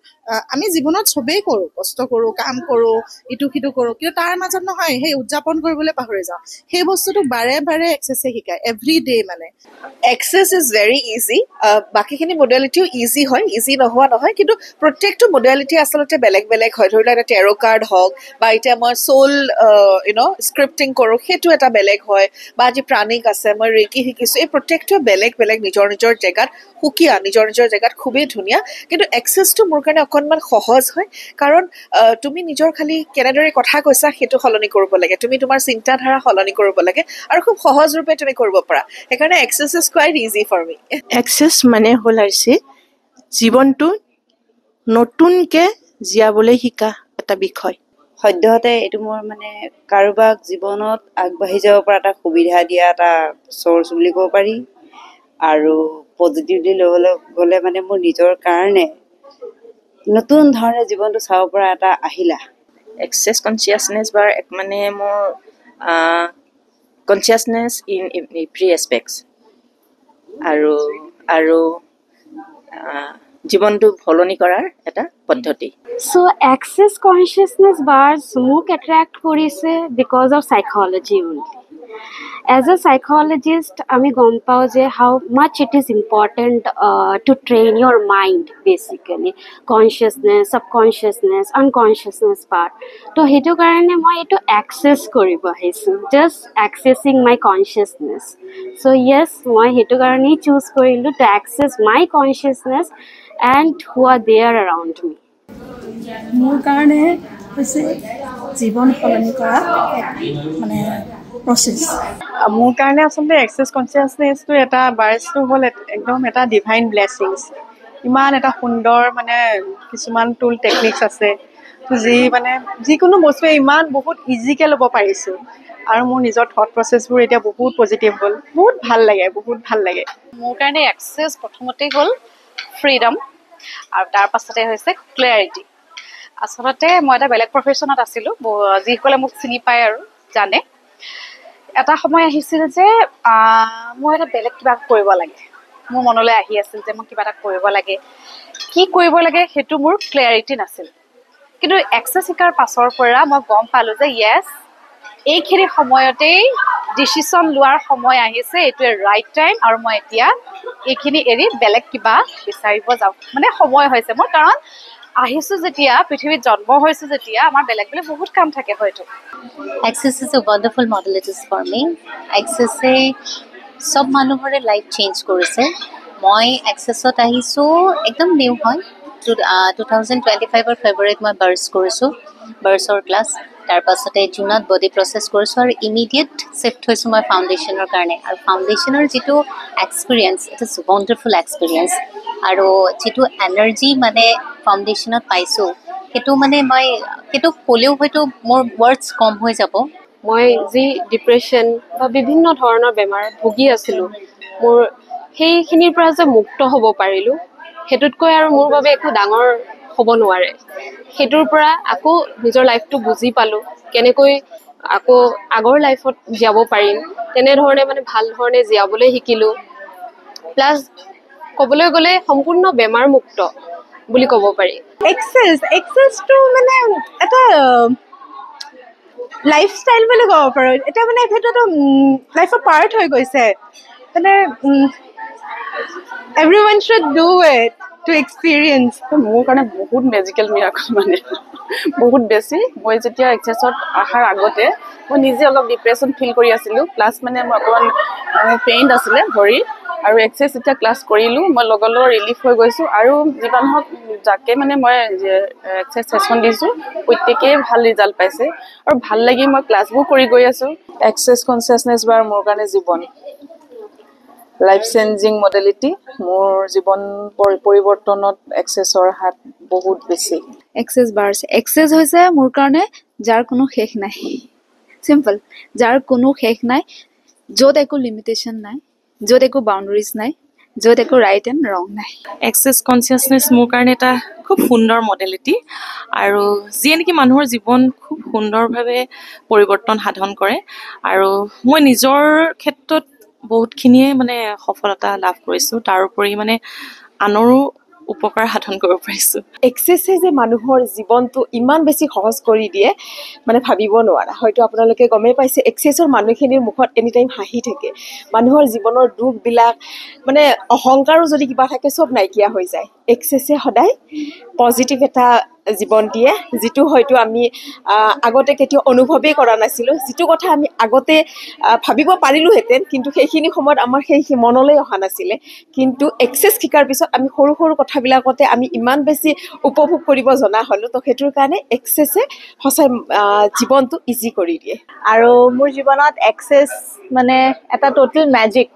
আমি জীৱনত চবেই কৰোঁ, কষ্ট কৰোঁ, কাম কৰোঁ, ইটো সিটো কৰোঁ, কিন্তু তাৰ মাজত নহয় সেই উদযাপন কৰিবলৈ পাহৰি যাওঁ। সেই বস্তুটো বাৰে বাৰে এক্সেছে শিকায়, এভৰি ডে মানে। Access is very easy. বাকীখিনি মডেলিটিও ইজি হয়, ইজি নোহোৱা নহয়, কিন্তু প্ৰত্যেকটো মডেলিটি আচলতে বেলেগ বেলেগ হয়। ধৰি লোৱা এটা টেৰ' কাৰ্ড হওক, বা এতিয়া মই চ'ল স্ক্ৰিপ্টিং কৰোঁ, সেইটো এটা বেলেগ হয়, বা আজি প্ৰাণিক আছে, মই ৰেকি শিকিছোঁ, এই প্ৰত্যেকটোৱে বেলেগ বেলেগ নিজৰ নিজৰ জেগাত সুকীয়া, নিজৰ নিজৰ জেগাত খুবেই ধুনীয়া। কিন্তু এক্সেছটো মোৰ কাৰণে অকণমান সহজ হয়, কাৰণ তুমি নিজৰ খালি কেনেদৰে কথা কৈছা সেইটো সলনি কৰিব লাগে, তুমি তোমাৰ চিন্তাধাৰা সলনি কৰিব লাগে, আৰু খুব সহজ ৰূপে তুমি কৰিব পাৰা। সেইকাৰণে access is quite easy for me. Access মানে হ'ল হৈছে জীৱনটো নতুনকৈ জীয়াবলৈ শিকা এটা বিষয়। সদ্যহতে এইটো মোৰ মানে কাৰোবাক জীৱনত আগবাঢ়ি যাব পৰা এটা সুবিধা দিয়া এটা চ'ৰ্চ বুলি ক'ব পাৰি। আৰু পজিটিভলি ল'বলৈ গ'লে মানে মোৰ নিজৰ কাৰণে নতুন ধৰণে জীৱনটো চাব পৰা এটা আহিলা। এক্সেছ কনচিয়াছনেছ বাৰ মানে মোৰ কনচিয়াছনেছ ইন এভৰি এছপেক্টছ, আৰু জীৱনটো সলনি কৰাৰ এটা পদ্ধতি। So access consciousness bars মোক attract কৰিছে because of psychology only. As a psychologist, আমি গম পাওঁ যে how much it is important to train your mind basically, consciousness, subconsciousness, unconsciousness part. তো সেইটো কাৰণে মই এইটো access কৰিব আহিছোঁ, just accessing my consciousness. So yes, মই সেইটো কাৰণেই choose কৰিলোঁ to access my consciousness and who are there around me. মোৰ কাৰণে হৈছে জীৱন সলনি কৰা এক মানে প্ৰচেছ। মোৰ কাৰণে আচলতে এক্সেছ কনচিয়াছনেছটো এটা বাৰ্চটো হ'ল একদম এটা ডিভাইন ব্লেছিংছ। ইমান এটা সুন্দৰ মানে কিছুমান টুল টেকনিক্স আছে, যি মানে যিকোনো বস্তুৱে ইমান বহুত ইজিকৈ ল'ব পাৰিছোঁ, আৰু মোৰ নিজৰ থট প্ৰচেছবোৰ এতিয়া বহুত পজিটিভ হ'ল, বহুত ভাল লাগে, বহুত ভাল লাগে। মোৰ কাৰণে এক্সেছ প্ৰথমতেই হ'ল ফ্ৰীডম, আৰু তাৰ পাছতে হৈছে ক্লেৰিটি। আচলতে মই এটা বেলেগ প্ৰফেশ্যনত আছিলোঁ, যিসকলে মোক চিনি পায় আৰু জানে। এটা সময় আহিছিল যে মই এটা বেলেগ কিবা কৰিব লাগে, মোৰ মনলৈ আহি আছিল যে মই কিবা এটা কৰিব লাগে, কি কৰিব লাগে সেইটো মোৰ ক্লেৰিটি নাছিল। কিন্তু এক্সেছ শিকাৰ পাছৰ পৰা মই গম পালোঁ যে য়েছ, এইখিনি সময়তেই ডিচিশ্যন লোৱাৰ সময় আহিছে, এইটোৱে ৰাইট টাইম, আৰু মই এতিয়া এইখিনি এৰি বেলেগ কিবা বিচাৰিব যাওঁ, মানে সময় হৈছে মোৰ। কাৰণ আহিছোঁ যেতিয়া, পৃথিৱীত জন্ম হৈছোঁ যেতিয়া, আমাৰ বেলেগ বেলেগ বহুত কাম থাকে হয়তো। Access is a wonderful modalities for me. Access সব মানুহৰে লাইফ চেঞ্জ কৰিছে। মই এক্সেছত আহিছোঁ একদম নিউ হয়, 2025 ফেব্ৰুৱাৰীত মই বাৰ্চ কৰিছোঁ, বাৰ্চৰ ক্লাছ। তাৰপাছতে জুনত বডি প্ৰচেছ কৰিছোঁ, আৰু ইমিডিয়েট শ্বিফ্ট হৈছোঁ মই ফাউণ্ডেশ্যনৰ কাৰণে। আৰু ফাউণ্ডেশ্যনৰ যিটো experience, it is wonderful experience, আৰু যিটো এনাৰ্জি মানে ফাউণ্ডেশ্যনত পাইছোঁ, সেইটো মানে মই সেইটো ক'লেও হয়তো মোৰ ৱৰ্ডছ কম হৈ যাব। মই যি ডিপ্ৰেশ্যন বা বিভিন্ন ধৰণৰ বেমাৰত ভুগি আছিলোঁ, মোৰ সেইখিনিৰ পৰা যে মুক্ত হ'ব পাৰিলোঁ, সেইটোতকৈ আৰু মোৰ বাবে একো ডাঙৰ হ'ব নোৱাৰে। সেইটোৰ পৰা আকৌ নিজৰ লাইফটো বুজি পালোঁ, কেনেকৈ আকৌ আগৰ লাইফত জীয়াব পাৰিম, তেনেধৰণে মানে ভাল ধৰণে জীয়াবলৈ শিকিলোঁ। প্লাছ ক'বলৈ গ'লে সম্পূৰ্ণ বেমাৰমুক্ত বুলি ক'ব পাৰি। এক্সেছটো মানে এটা লাইফষ্টাইল বুলি ক'ব পাৰোঁ। এতিয়া মানে সেইটো এটা লাইফৰ পাৰ্ট হৈ গৈছে, মানে everyone should do it to experience. মোৰ কাৰণে বহুত মেজিকেল মিৰাকল, মানে বহুত বেছি। মই যেতিয়া এক্সেছত অহাৰ আগতে মই নিজে অলপ ডিপ্ৰেশ্যন ফিল কৰি আছিলোঁ, প্লাছ মানে মই অকণমান পেইন আছিলে ভৰিত, আৰু এক্সেছ যেতিয়া ক্লাছ কৰিলোঁ মই লগে ৰিলিফ হৈ গৈছোঁ। আৰু যিমান হওক যাকে মানে মই এক্সেছ ছেশ্যন দিছোঁ প্ৰত্যেকেই ভাল ৰিজাল্ট পাইছে, আৰু ভাল লাগি মই ক্লাছবোৰ কৰি গৈ আছোঁ। এক্সেছ কনচিয়াছনেছ বাৰ মোৰ কাৰণে জীৱন, লাইফ চেঞ্জিং মডেলিটি। মোৰ জীৱন পৰিৱৰ্তনত এক্সেছৰ হাত বহুত বেছি। এক্সেছ বাৰ্ছ, এক্সেছ হৈছে মোৰ কাৰণে যাৰ কোনো শেষ নাই, চিম্পল, যাৰ কোনো শেষ নাই, য'ত একো লিমিটেশ্যন নাই, য'ত একো বাউণ্ডেৰিজ নাই, য'ত একো ৰাইট এণ্ড ৰং নাই। এক্সেছ কনচিয়াছনেছ মোৰ কাৰণে এটা খুব সুন্দৰ মডেলিটি, আৰু যিয়ে নেকি মানুহৰ জীৱন খুব সুন্দৰভাৱে পৰিৱৰ্তন সাধন কৰে। আৰু মই নিজৰ ক্ষেত্ৰত বহুতখিনিয়ে মানে সফলতা লাভ কৰিছোঁ, তাৰোপৰি মানে আনৰো উপকাৰ সাধন কৰিব পাৰিছোঁ। এক্সেছে যে মানুহৰ জীৱনটো ইমান বেছি সহজ কৰি দিয়ে মানে ভাবিব নোৱাৰা। হয়তো আপোনালোকে গমেই পাইছে এক্সেছৰ মানুহখিনিৰ মুখত এনি টাইম হাঁহি থাকে। মানুহৰ জীৱনৰ দুখবিলাক মানে অহংকাৰো যদি কিবা থাকে চব নাইকিয়া হৈ যায়। এক্সেছে সদায় পজিটিভ এটা জীৱন দিয়ে, যিটো হয়তো আমি আগতে কেতিয়াও অনুভৱেই কৰা নাছিলোঁ। যিটো কথা আমি আগতে ভাবিব পাৰিলোহেঁতেন, কিন্তু সেইখিনি সময়ত আমাৰ সেই মনলৈ অহা নাছিলে। কিন্তু এক্সেছ শিকাৰ পিছত আমি সৰু সৰু কথাবিলাকতে আমি ইমান বেছি উপভোগ কৰিব জনা হ'লোঁ। তো সেইটোৰ কাৰণে এক্সেছে সঁচাই জীৱনটো ইজি কৰি দিয়ে। আৰু মোৰ জীৱনত এক্সেছ মানে এটা ট'টেল মেজিক।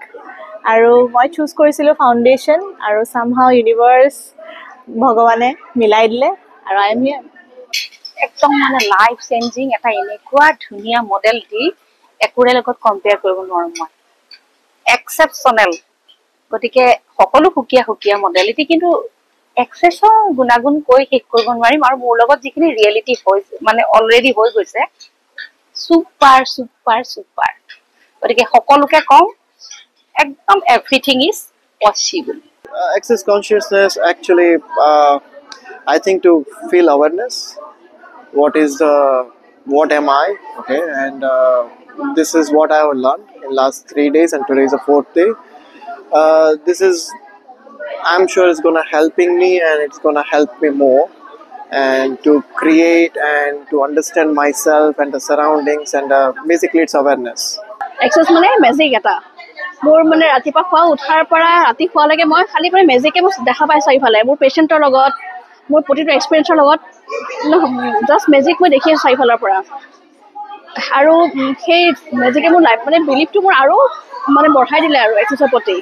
আৰু মই চুজ কৰিছিলোঁ ফাউণ্ডেশ্যন, আৰু চামহাও ইউনিভাৰ্ছ ভগৱানে মিলাই দিলে আৰু আই এম হিয়াৰ। একদম মানে লাইফ চেঞ্জিং এটা এনেকুৱা ধুনীয়া মডেলিটি একোৰে লগত কম্পেয়াৰ কৰিব নোৱাৰোঁ মই। এক্সেপশ্যনেল। গতিকে সকলো সুকীয়া সুকীয়া মডেলিটি, কিন্তু এক্সেছৰ গুণাগুণ কৈ শেষ কৰিব নোৱাৰিম। আৰু মোৰ লগত যিখিনি ৰিয়েলিটি হৈছে মানে অলৰেডি হৈ গৈছে, ছুপাৰ ছুপাৰ ছুপাৰ। গতিকে সকলোকে কওঁ একদম everything is possible. Access consciousness actually, I think to feel awareness. What am I? Okay, and this is what I have learned in last 3 days, and today is the 4th day. This is, I'm sure, it's gonna helping me, and it's gonna help me more, and to create and to understand myself and the surroundings, and basically it's awareness. Access মানে মেজিক এটা। মোৰ মানে ৰাতিপুৱা খোৱা উঠাৰ পৰা ৰাতি খোৱালৈকে মই খালি মানে মেজিকে মই দেখা পাইছোঁ চাৰিওফালে। মোৰ পেচেণ্টৰ লগত, মোৰ প্ৰতিটো এক্সপিৰিয়েঞ্চৰ লগত জাষ্ট মেজিক মই দেখি আছোঁ চাৰিওফালৰ পৰা। আৰু সেই মেজিকে মোৰ লাইফ মানে বিলিভটো মোৰ আৰু মানে বঢ়াই দিলে আৰু এক্সেছৰ প্ৰতি।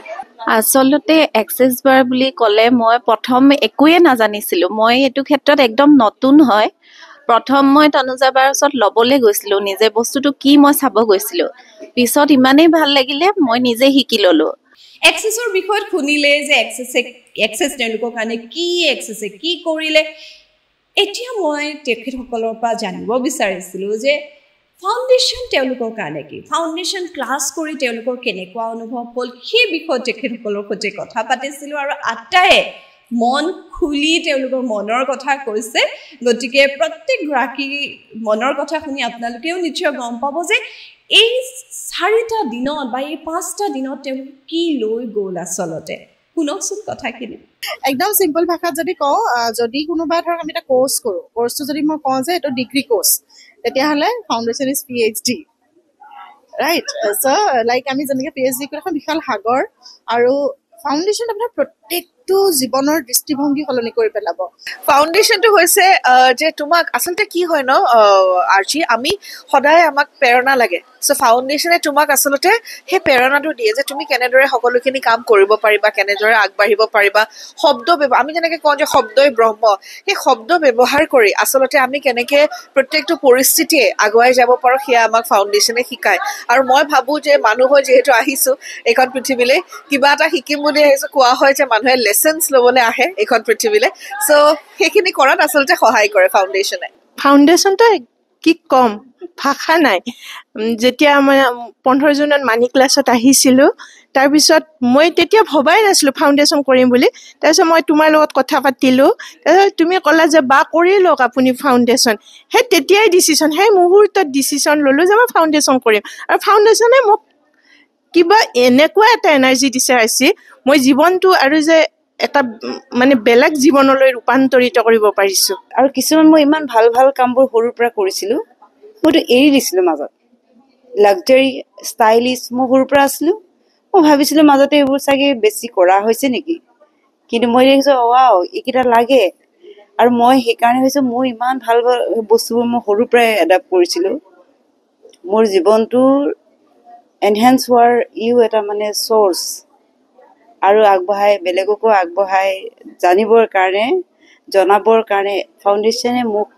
আচলতে এক্সেছ বাৰ বুলি ক'লে মই প্ৰথম একোৱে নাজানিছিলোঁ। মই এইটো ক্ষেত্ৰত একদম নতুন হয়। প্ৰথম মই তনুজা বাৰ ওচৰত ল'বলৈ গৈছিলোঁ, নিজে বস্তুটো কি মই চাব গৈছিলোঁ। পিছত ইমানেই ভাল লাগিলে মই নিজে শিকি ল'লোঁ। এক্সেছৰ বিষয়ত শুনিলে যে এক্সেছ তেওঁলোকৰ কাৰণে কি, এক্সেছে কি কৰিলে। এতিয়া মই তেখেতসকলৰ পৰা জানিব বিচাৰিছিলোঁ যে ফাউণ্ডেশ্যন তেওঁলোকৰ কাৰণে কি, ফাউণ্ডেশ্যন ক্লাছ কৰি তেওঁলোকৰ কেনেকুৱা অনুভৱ হ'ল, সেই বিষয়ত তেখেতসকলৰ সৈতে কথা পাতিছিলোঁ। আৰু আটাইয়ে মন খুলি তেওঁলোকৰ মনৰ কথা কৈছে। গতিকে প্ৰত্যেকগৰাকী মনৰ কথা শুনি আপোনালোকেও নিশ্চয় গম পাব যে এই 4টা দিনত বা এই 5টা দিনত তেওঁলোক কি লৈ গ'ল আচলতে। শুনকচোন কথাখিনি। একদম চিম্পল ভাষাত যদি কওঁ, যদি কোনোবা ধৰক আমি এটা কোৰ্চ কৰোঁ, কোৰ্চটো যদি মই কওঁ যে এইটো ডিগ্ৰী কোৰ্চ, তেতিয়াহ'লে foundation is PhD, right? So' like আমি যেনেকৈ PhD কৰি এখন বিশাল সাগৰ, আৰু ফাউণ্ডেশ্যন আপোনাৰ প্ৰত্যেকটো জীৱনৰ দৃষ্টিভংগী সলনি কৰি পেলাব। ফাউণ্ডেশ্যনটো হৈছে যে তোমাক আচলতে কি হয় ন আৰ্চি, আমি সদায় আমাক প্ৰেৰণা লাগে। চ' ফাউণ্ডেশ্যনে তোমাক আচলতে সেই প্ৰেৰণাটো দিয়ে যে তুমি কেনেদৰে সকলোখিনি কাম কৰিব পাৰিবা, কেনেদৰে আগবাঢ়িব পাৰিবা। আমি যেনেকৈ কওঁ যে শব্দই ব্ৰহ্ম, সেই শব্দ ব্যৱহাৰ কৰি আচলতে আমি কেনেকৈ প্ৰত্যেকটো পৰিস্থিতিয়ে আগুৱাই যাব পাৰোঁ, সেয়া আমাক ফাউণ্ডেশ্যনে শিকায়। আৰু মই ভাবোঁ যে মানুহ হৈ যিহেতু আহিছোঁ এইখন পৃথিৱীলৈ, কিবা এটা শিকিম বুলি আহিছোঁ। কোৱা হয় যে মানুহে লেচনছ ল'বলৈ আহে এইখন পৃথিৱীলৈ। চ' সেইখিনি কৰাত আচলতে সহায় কৰে ফাউণ্ডেশ্যনে। ফাউণ্ডেশ্যনটো কি ক'ম, ভাষা নাই। যেতিয়া মই 15 জুনত মানি ক্লাছত আহিছিলোঁ, তাৰপিছত মই তেতিয়া ভবাই নাছিলোঁ ফাউণ্ডেশ্যন কৰিম বুলি। তাৰপিছত মই তোমাৰ লগত কথা পাতিলোঁ, তাৰপিছত তুমি ক'লা যে বা কৰি লওক আপুনি ফাউণ্ডেশ্যন। সেই তেতিয়াই ডিচিশ্যন, সেই মুহূৰ্তত ডিচিশ্যন ল'লোঁ যে মই ফাউণ্ডেশ্যন কৰিম। আৰু ফাউণ্ডেশ্যনে মোক কিবা এনেকুৱা এটা এনাৰ্জি দিছে আইছি, মই জীৱনটো আৰু যে এটা মানে বেলেগ জীৱনলৈ ৰূপান্তৰিত কৰিব পাৰিছোঁ। আৰু কিছুমান মই ইমান ভাল ভাল কামবোৰ সৰুৰ পৰা কৰিছিলোঁ, মইতো এৰি দিছিলোঁ মাজত। লাক্সাৰী ষ্টাইলিছ মই সৰুৰ পৰা আছিলোঁ। মই ভাবিছিলোঁ মাজতে এইবোৰ চাগে বেছি কৰা হৈছে নেকি, কিন্তু মই দেখিছোঁ ৱাও এইকেইটা লাগে। আৰু মই সেইকাৰণে ভাবিছোঁ মোৰ ইমান ভাল ভাল বস্তুবোৰ মই সৰুৰ পৰাই এডাপ্ট কৰিছিলোঁ। মোৰ জীৱনটোৰ এনহেঞ্চ হোৱাৰ এটা মানে চ'ৰ্চ, আৰু বেলেগকো আগবঢ়াই জানিবৰ কাৰণে, জনাবৰ কাৰণে ফাউণ্ডেশ্যনে মোক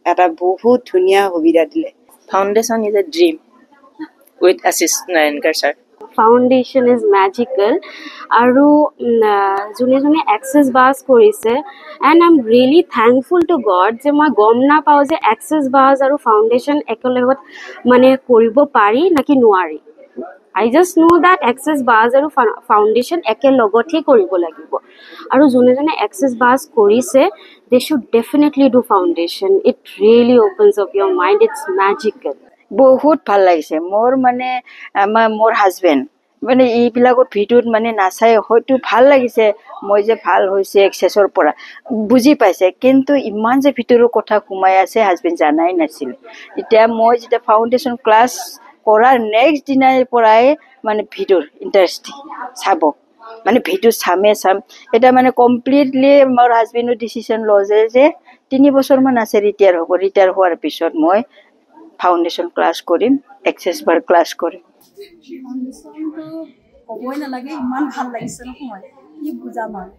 এটা বহুত ধুনীয়া সুবিধা দিলে। Foundation is a dream with Ashish Narayankar sir. Foundation is magical. আৰু যোনে যোনে এক্সেছ বাছ কৰিছে, and I am really thankful to God যে মই গম নাপাওঁ যে এক্সেছ বাছ আৰু ফাউণ্ডেশ্যন একেলগত মানে কৰিব পাৰি নাকি নোৱাৰি। I just know that Access Bars আৰু foundation একেলগতে কৰিব লাগিব আৰু যোনে যোনে Access Bars কৰিছে they should definitely do foundation. It really opens up your mind. It's magical. বহুত ভাল লাগিছে মোৰ মানে মোৰ হাজবেণ্ড মানে এইবিলাকৰ ভিডিঅ'ত মানে নাচাই হয়তো ভাল লাগিছে মই যে ভাল হৈছে এক্সেছৰ পৰা বুজি পাইছে কিন্তু ইমান যে ভিতৰৰ কথা সোমাই আছে হাজবেণ্ড জানাই নাছিল এতিয়া মই যেতিয়া ফাউণ্ডেশ্যন ক্লাছ কৰাৰ নেক্সট দিনাৰ পৰাই মানে ভিডিঅ'ৰ ইণ্টাৰেষ্ট চাব মানে ভিডিঅ' চাম এটা মানে কমপ্লিটলি মোৰ হাজবেণ্ডৰ ডিচিশ্যন লজে যে 3 বছৰমান আছে ৰিটায়াৰ হ'ব ৰিটায়াৰ হোৱাৰ পিছত মই ফাউণ্ডেশ্যন ক্লাছ কৰিম এক্সেছ বাৰ ক্লাছ কৰিম ক'বই নালাগে ইমান ভাল লাগিছে নহয় কি বুজাম আৰু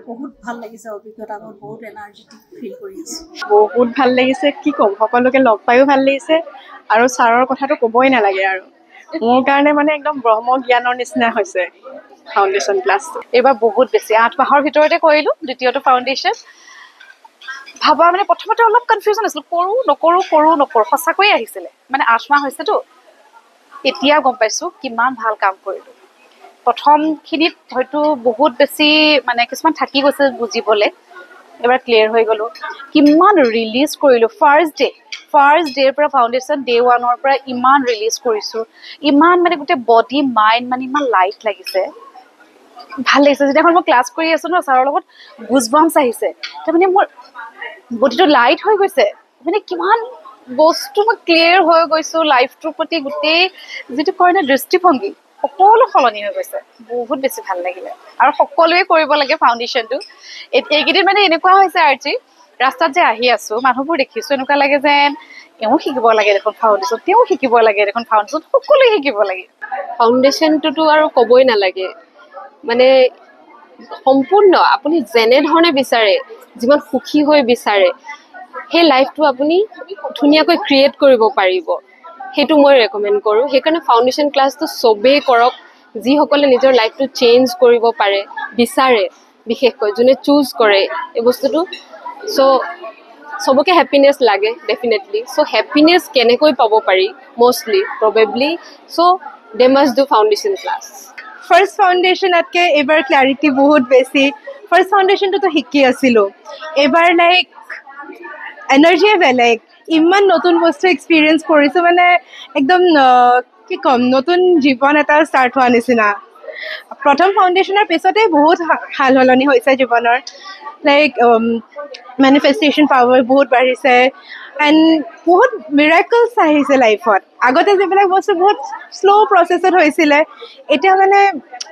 বহুত ভাল লাগিছে অভিজ্ঞতা মোৰ বহুত এনাৰ্জেটিক ফিল কৰি আছো বহুত ভাল লাগিছে কি ক'ম সকলোকে লগ পায়ো ভাল লাগিছে আৰু ছাৰৰ কথাটো ক'বই নালাগে আৰু মোৰ কাৰণে মানে একদম ব্ৰহ্ম জ্ঞানৰ নিচিনা হৈছে ফাউণ্ডেশ্যন ক্লাছটো এইবাৰ বহুত বেছি 8 মাহৰ ভিতৰতে কৰিলোঁ দ্বিতীয়টো ফাউণ্ডেশ্যন ভাবা মানে প্ৰথমতে অলপ কনফিউজন আছিল কৰোঁ সঁচাকৈয়ে আহিছিলে মানে 8 মাহ হৈছেতো এতিয়া গম পাইছোঁ কিমান ভাল কাম কৰিলোঁ প্ৰথমখিনিত হয়তো বহুত বেছি মানে কিছুমান থাকি গৈছে বুজিবলৈ এবাৰ ক্লিয়াৰ হৈ গ'লোঁ কিমান ৰিলিজ কৰিলোঁ ফাৰ্ষ্ট ডে'ৰ পৰা ফাউণ্ডেশ্যন ডে 1ৰ পৰা ইমান ৰিলিজ কৰিছোঁ ইমান মানে গোটেই বডি মাইণ্ড মানে ইমান লাইট লাগিছে ভাল লাগিছে যেতিয়াখন মই ক্লাছ কৰি আছোঁ ন ছাৰৰ লগত গুজবাম্পছ আহিছে তাৰমানে মোৰ বডিটো লাইট হৈ গৈছে মানে কিমান বস্তু মই ক্লিয়াৰ হৈ গৈছোঁ লাইফটোৰ প্ৰতি গোটেই যিটো কয় ন দৃষ্টিভংগী সকলো সলনি হৈ গৈছে বহুত বেছি ভাল লাগিলে আৰু সকলোৱে কৰিব লাগে ফাউণ্ডেশ্যনটো এইকেইদিন মানে এনেকুৱা হৈছে আৰ্চি ৰাস্তাত যে আহি আছোঁ মানুহবোৰ দেখিছোঁ এনেকুৱা লাগে যেন এওঁ শিকিব লাগে দেখোন ফাউণ্ডেশ্যন তেওঁ শিকিব লাগে দেখোন ফাউণ্ডেশ্যন সকলোৱে শিকিব লাগে ফাউণ্ডেশ্যনটোতো আৰু ক'বই নালাগে মানে সম্পূৰ্ণ আপুনি যেনেধৰণে বিচাৰে যিমান সুখী হৈ বিচাৰে সেই লাইফটো আপুনি ধুনীয়াকৈ ক্ৰিয়েট কৰিব পাৰিব সেইটো মই ৰেকমেণ্ড কৰোঁ সেইকাৰণে ফাউণ্ডেশ্যন ক্লাছটো চবেই কৰক যিসকলে নিজৰ লাইফটো চেঞ্জ কৰিব পাৰে বিচাৰে বিশেষকৈ যোনে চুজ কৰে এই বস্তুটো চ' চবকে হেপিনেছ লাগে ডেফিনেটলি চ' হেপিনেছ কেনেকৈ পাব পাৰি mostly probably so' they must do foundation class first ফাউণ্ডেশ্যনতকৈ এইবাৰ ক্লাৰিটি বহুত বেছি ফাৰ্ষ্ট ফাউণ্ডেশ্যনটোতো শিকি আছিলোঁ এইবাৰ লাইক এনাৰ্জিয়ে বেলেগ ইমান নতুন বস্তু এক্সপিৰিয়েঞ্চ কৰিছোঁ মানে একদম কি ক'ম নতুন জীৱন এটা ষ্টাৰ্ট হোৱা নিচিনা প্ৰথম ফাউণ্ডেশ্যনৰ পিছতে বহুত সাল সলনি হৈছে জীৱনৰ লাইক মেনিফেষ্টেশ্যন পাৱাৰ বহুত বাঢ়িছে এণ্ড বহুত মিৰাকলছ আহিছে লাইফত আগতে যিবিলাক বস্তু বহুত শ্ল' প্ৰচেছত হৈছিলে এতিয়া মানে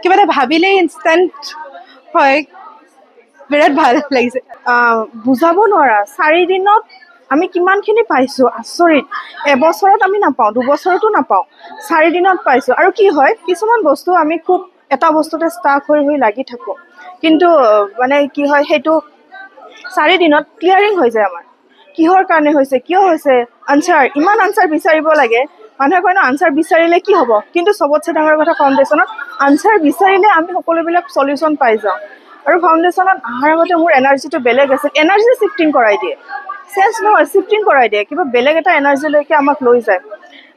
কিবা এটা ভাবিলেই ইনষ্টেণ্ট হয় বিৰাট ভাল লাগিছে বুজাব নোৱাৰা 4 দিনত আমি কিমানখিনি পাইছোঁ আচৰিত এবছৰত আমি নাপাওঁ 2 বছৰতো নাপাওঁ 4 দিনত পাইছোঁ আৰু কি হয় কিছুমান বস্তু আমি খুব এটা বস্তুতে ষ্টাক হৈ লাগি থাকোঁ কিন্তু মানে কি হয় সেইটো 4 দিনত ক্লিয়াৰিং হৈ যায় আমাৰ কিহৰ কাৰণে হৈছে কিয় হৈছে আনচাৰ ইমান আনচাৰ বিচাৰিব লাগে মানুহে কয় ন আনচাৰ বিচাৰিলে কি হ'ব কিন্তু চবতছে ডাঙৰ কথা ফাউণ্ডেশ্যনত আনচাৰ বিচাৰিলে আমি সকলোবিলাক চলিউশ্যন পাই যাওঁ আৰু ফাউণ্ডেশ্যনত অহাৰ আগতে মোৰ এনাৰ্জিটো বেলেগ আছিল এনাৰ্জি শিফটিং কৰাই দিয়ে চেঞ্জ নহয় শিফটিং কৰাই দিয়ে কিবা বেলেগ এটা এনাৰ্জিলৈকে আমাক লৈ যায়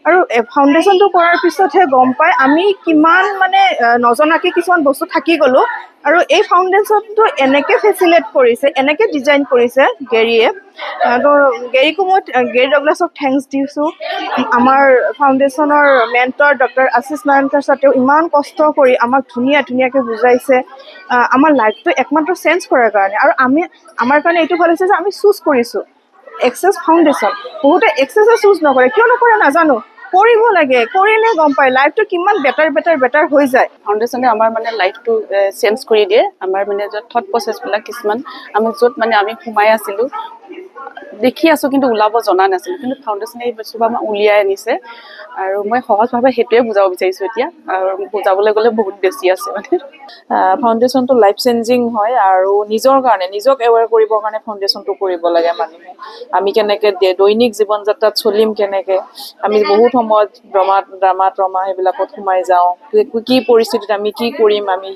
আৰু ফাউণ্ডেশ্যনটো কৰাৰ পিছতহে গম পায় আমি কিমান মানে নজনাকৈ কিছুমান বস্তু থাকি গ'লোঁ আৰু এই ফাউণ্ডেশ্যনটো এনেকৈ ফেচিলেট কৰিছে এনেকৈ ডিজাইন কৰিছে গেৰীয়ে তো গেৰীকো মই গেৰী ডগলাছক থেংকছ দিছোঁ আমাৰ ফাউণ্ডেশ্যনৰ মেণ্টৰ ডক্টৰ আশিষ নাৰায়ণকাৰ ছাতেও ইমান কষ্ট কৰি আমাক ধুনীয়াকৈ বুজাইছে আমাৰ লাইফটো একমাত্ৰ চেঞ্জ কৰাৰ কাৰণে আৰু আমাৰ কাৰণে এইটো ভাল হৈছে যে আমি চুজ কৰিছোঁ এক্সেছ ফাউণ্ডেশ্যন বহুতে এক্সেছে চুজ নকৰে কিয় নকৰে নাজানো কৰিব লাগে কৰিলে গম পায় লাইফটো কিমান বেটাৰ হৈ যায় ফাউণ্ডেশ্যনে আমাৰ মানে লাইফটো চেঞ্জ কৰি দিয়ে আমাৰ মানে য'ত থট প্ৰচেছবিলাক কিছুমান আমি য'ত মানে আমি সোমাই আছিলোঁ দেখি আছোঁ কিন্তু ওলাব জনা নাছিলোঁ কিন্তু ফাউণ্ডেশ্যনে এই বস্তুবোৰ আমাক উলিয়াই আনিছে আৰু মই সহজভাৱে সেইটোৱে বুজাব বিচাৰিছোঁ এতিয়া আৰু বুজাবলৈ গ'লে বহুত বেছি আছে মানে ফাউণ্ডেশ্যনটো লাইফ চেঞ্জিং হয় আৰু নিজৰ কাৰণে নিজক এৱেৰ কৰিবৰ কাৰণে ফাউণ্ডেশ্যনটো কৰিব লাগে মানুহে আমি কেনেকৈ দৈনিক জীৱন যাত্ৰাত চলিম কেনেকৈ আমি বহুত সময়ত ড্ৰামা ট্ৰমা সেইবিলাকত সোমাই যাওঁ কি পৰিস্থিতিত আমি কি কৰিম আমি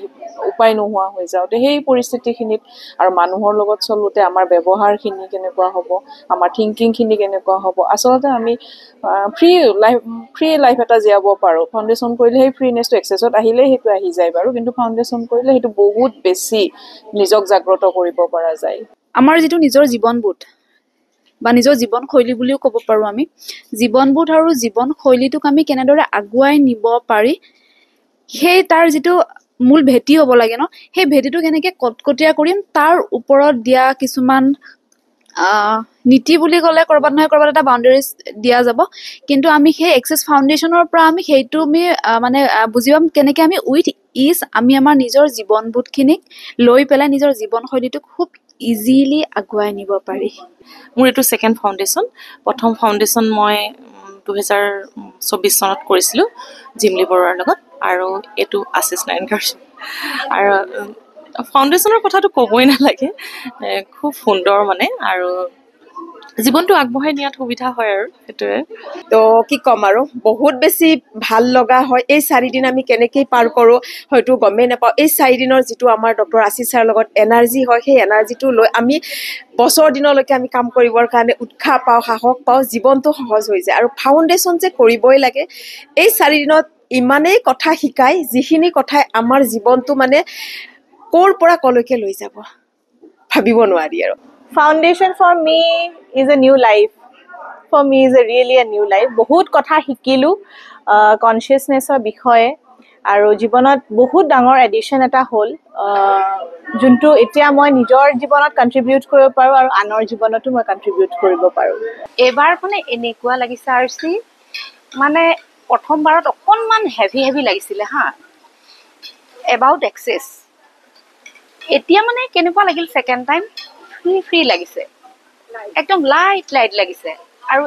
উপায় নোহোৱা হৈ যাওঁ সেই পৰিস্থিতিখিনিত আৰু মানুহৰ লগত চলোতে আমাৰ ব্যৱহাৰখিনি কেনেকুৱা হ'ব আমাৰ থিংকিংখিনি কেনেকুৱা হ'ব আচলতে আমি ফ্ৰী লাইফ ফ্ৰী লাইফ এটা জীয়াব পাৰোঁ। ফাউণ্ডেশ্যন কৰিলে সেই ফ্ৰীনেছটো এক্সেছত আহিলে সেইটো আহি যায় বাৰু, কিন্তু ফাউণ্ডেশ্যন কৰিলে সেইটো বহুত বেছি নিজক জাগ্ৰত কৰিব পৰা যায়। আমাৰ যিটো নিজৰ জীৱনবোধ বা নিজৰ জীৱনশৈলী বুলিও ক'ব পাৰোঁ আমি, জীৱনবোধ আৰু জীৱনশৈলীটোক আমি কেনেদৰে আগুৱাই নিব পাৰি সেই তাৰ যিটো মূল ভেটি হ'ব লাগে ন, সেই ভেটিটো কেনেকৈ কটকটীয়া কৰিম তাৰ ওপৰত দিয়া কিছুমান নীতি বুলি ক'লে ক'ৰবাত নহয় ক'ৰবাত এটা বাউণ্ডেৰীজ দিয়া যাব, কিন্তু আমি সেই এক্সেছ ফাউণ্ডেশ্যনৰ পৰা আমি সেইটো আমি মানে বুজি পাম কেনেকৈ আমি উইথ ইজ আমি আমাৰ নিজৰ জীৱনবোধখিনিক লৈ পেলাই নিজৰ জীৱনশৈলীটোক খুব ইজিলি আগুৱাই নিব পাৰি। মোৰ এইটো ছেকেণ্ড ফাউণ্ডেশ্যন। প্ৰথম ফাউণ্ডেশ্যন মই 2024 চনত কৰিছিলোঁ জিমলি বৰুৱাৰ লগত, আৰু এইটো আশিছ নাৰায়ণকাৰ। আৰু ফাউণ্ডেশ্যনৰ কথাটো ক'বই নালাগে, খুব সুন্দৰ মানে, আৰু জীৱনটো আগবঢ়াই নিয়াত সুবিধা হয় আৰু সেইটোৱে। তো কি ক'ম আৰু বহুত বেছি ভাল লগা হয়। এই 4 দিন আমি কেনেকৈ পাৰ কৰোঁ হয়তো গমেই নাপাওঁ। এই 4 দিনৰ যিটো আমাৰ ডক্টৰ আশিষ ছাৰৰ লগত এনাৰ্জি হয়, সেই এনাৰ্জিটো লৈ আমি বছৰ দিনলৈকে আমি কাম কৰিবৰ কাৰণে উৎসাহ পাওঁ, সাহস পাওঁ, জীৱনটো সহজ হৈ যায়। আৰু ফাউণ্ডেশ্যন যে কৰিবই লাগে, এই 4 দিনত ইমানেই কথা শিকায় যিখিনি কথাই আমাৰ জীৱনটো মানে ক'ৰ পৰা ক'লৈকে লৈ যাব ভাবিব নোৱাৰি আৰু। Foundation for me is a new life. For me is really a new life. বহুত কথা শিকিলোঁ কনচিয়াছনেছৰ বিষয়ে, আৰু জীৱনত বহুত ডাঙৰ এডিশ্যন এটা হ'ল যোনটো এতিয়া মই নিজৰ জীৱনত কণ্ট্ৰিবিউট কৰিব পাৰোঁ আৰু আনৰ জীৱনতো মই কণ্ট্ৰিবিউট কৰিব পাৰোঁ। এইবাৰ মানে এনেকুৱা লাগিছে আৰচি, মানে প্ৰথমবাৰত অকণমান হেভি লাগিছিলে হা এবাউট এক্সেছ। এতিয়া মানে কেনেকুৱা লাগিল ছেকেণ্ড টাইম ফ্ৰী লাগিছে, একদম লাইট লাগিছে। আৰু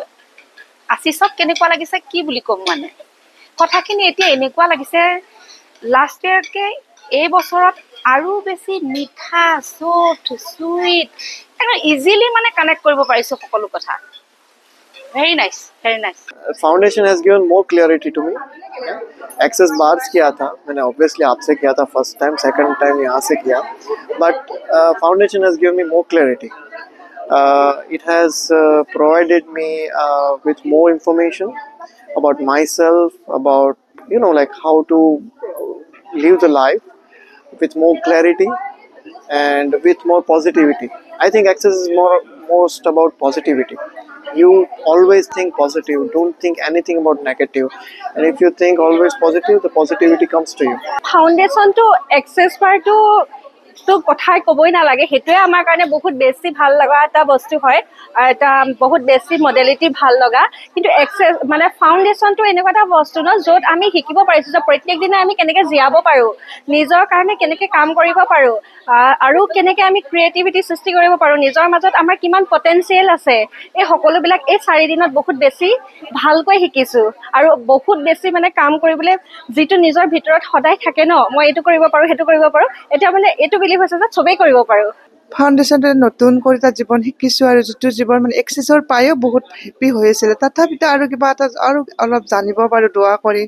আশিষক কেনেকুৱা লাগিছে কি বুলি ক'ম, মানে কথাখিনি এতিয়া এনেকুৱা লাগিছে লাষ্ট ইয়েৰতকৈ এই বছৰত আৰু বেছি মিঠা, চুইট, একদম ইজিলি মানে কানেক্ট কৰিব পাৰিছোঁ সকলো কথা। Very nice, very nice. Foundation has given more clarity to me. Access bars किया था मैंने, obviously आपसे किया था first time, second time यहाँ से किया, but foundation has given me more clarity. It has provided me with more information about myself, about like how to live the life with more clarity and with more positivity. I think Access is most about positivity. You always think positive, don't think anything about negative, and if you think always positive, the positivity comes to you. Foundation to Access Bar তো কথাই ক'বই নালাগে, সেইটোৱে আমাৰ কাৰণে বহুত বেছি ভাল লগা এটা বস্তু হয়, এটা বহুত বেছি মডেলিটি ভাল লগা। কিন্তু এক্সেছ মানে ফাউণ্ডেশ্যনটো এনেকুৱা এটা বস্তু ন য'ত আমি শিকিব পাৰিছোঁ যে প্ৰত্যেক দিনে আমি কেনেকৈ জীয়াব পাৰোঁ, নিজৰ কাৰণে কেনেকৈ কাম কৰিব পাৰোঁ, আৰু কেনেকৈ আমি ক্ৰিয়েটিভিটি সৃষ্টি কৰিব পাৰোঁ, নিজৰ মাজত আমাৰ কিমান পটেঞ্চিয়েল আছে, এই সকলোবিলাক এই 4 দিনত বহুত বেছি ভালকৈ শিকিছোঁ। আৰু বহুত বেছি মানে কাম কৰিবলৈ যিটো নিজৰ ভিতৰত সদায় থাকে ন, মই এইটো কৰিব পাৰোঁ সেইটো কৰিব পাৰোঁ, এতিয়া মানে এইটো বিলিভ হৈছে যে চবেই কৰিব পাৰোঁ। ফাউণ্ডেশ্যনটোৱে নতুন কৰি তাত জীৱন শিকিছোঁ, আৰু যিটো জীৱন মানে এক্সেছৰ পায়ো বহুত হেপ্পী হৈ আছিলে। তথাপিতো আৰু কিবা এটা আৰু অলপ জানিব পাৰোঁ দোৱা কৰি,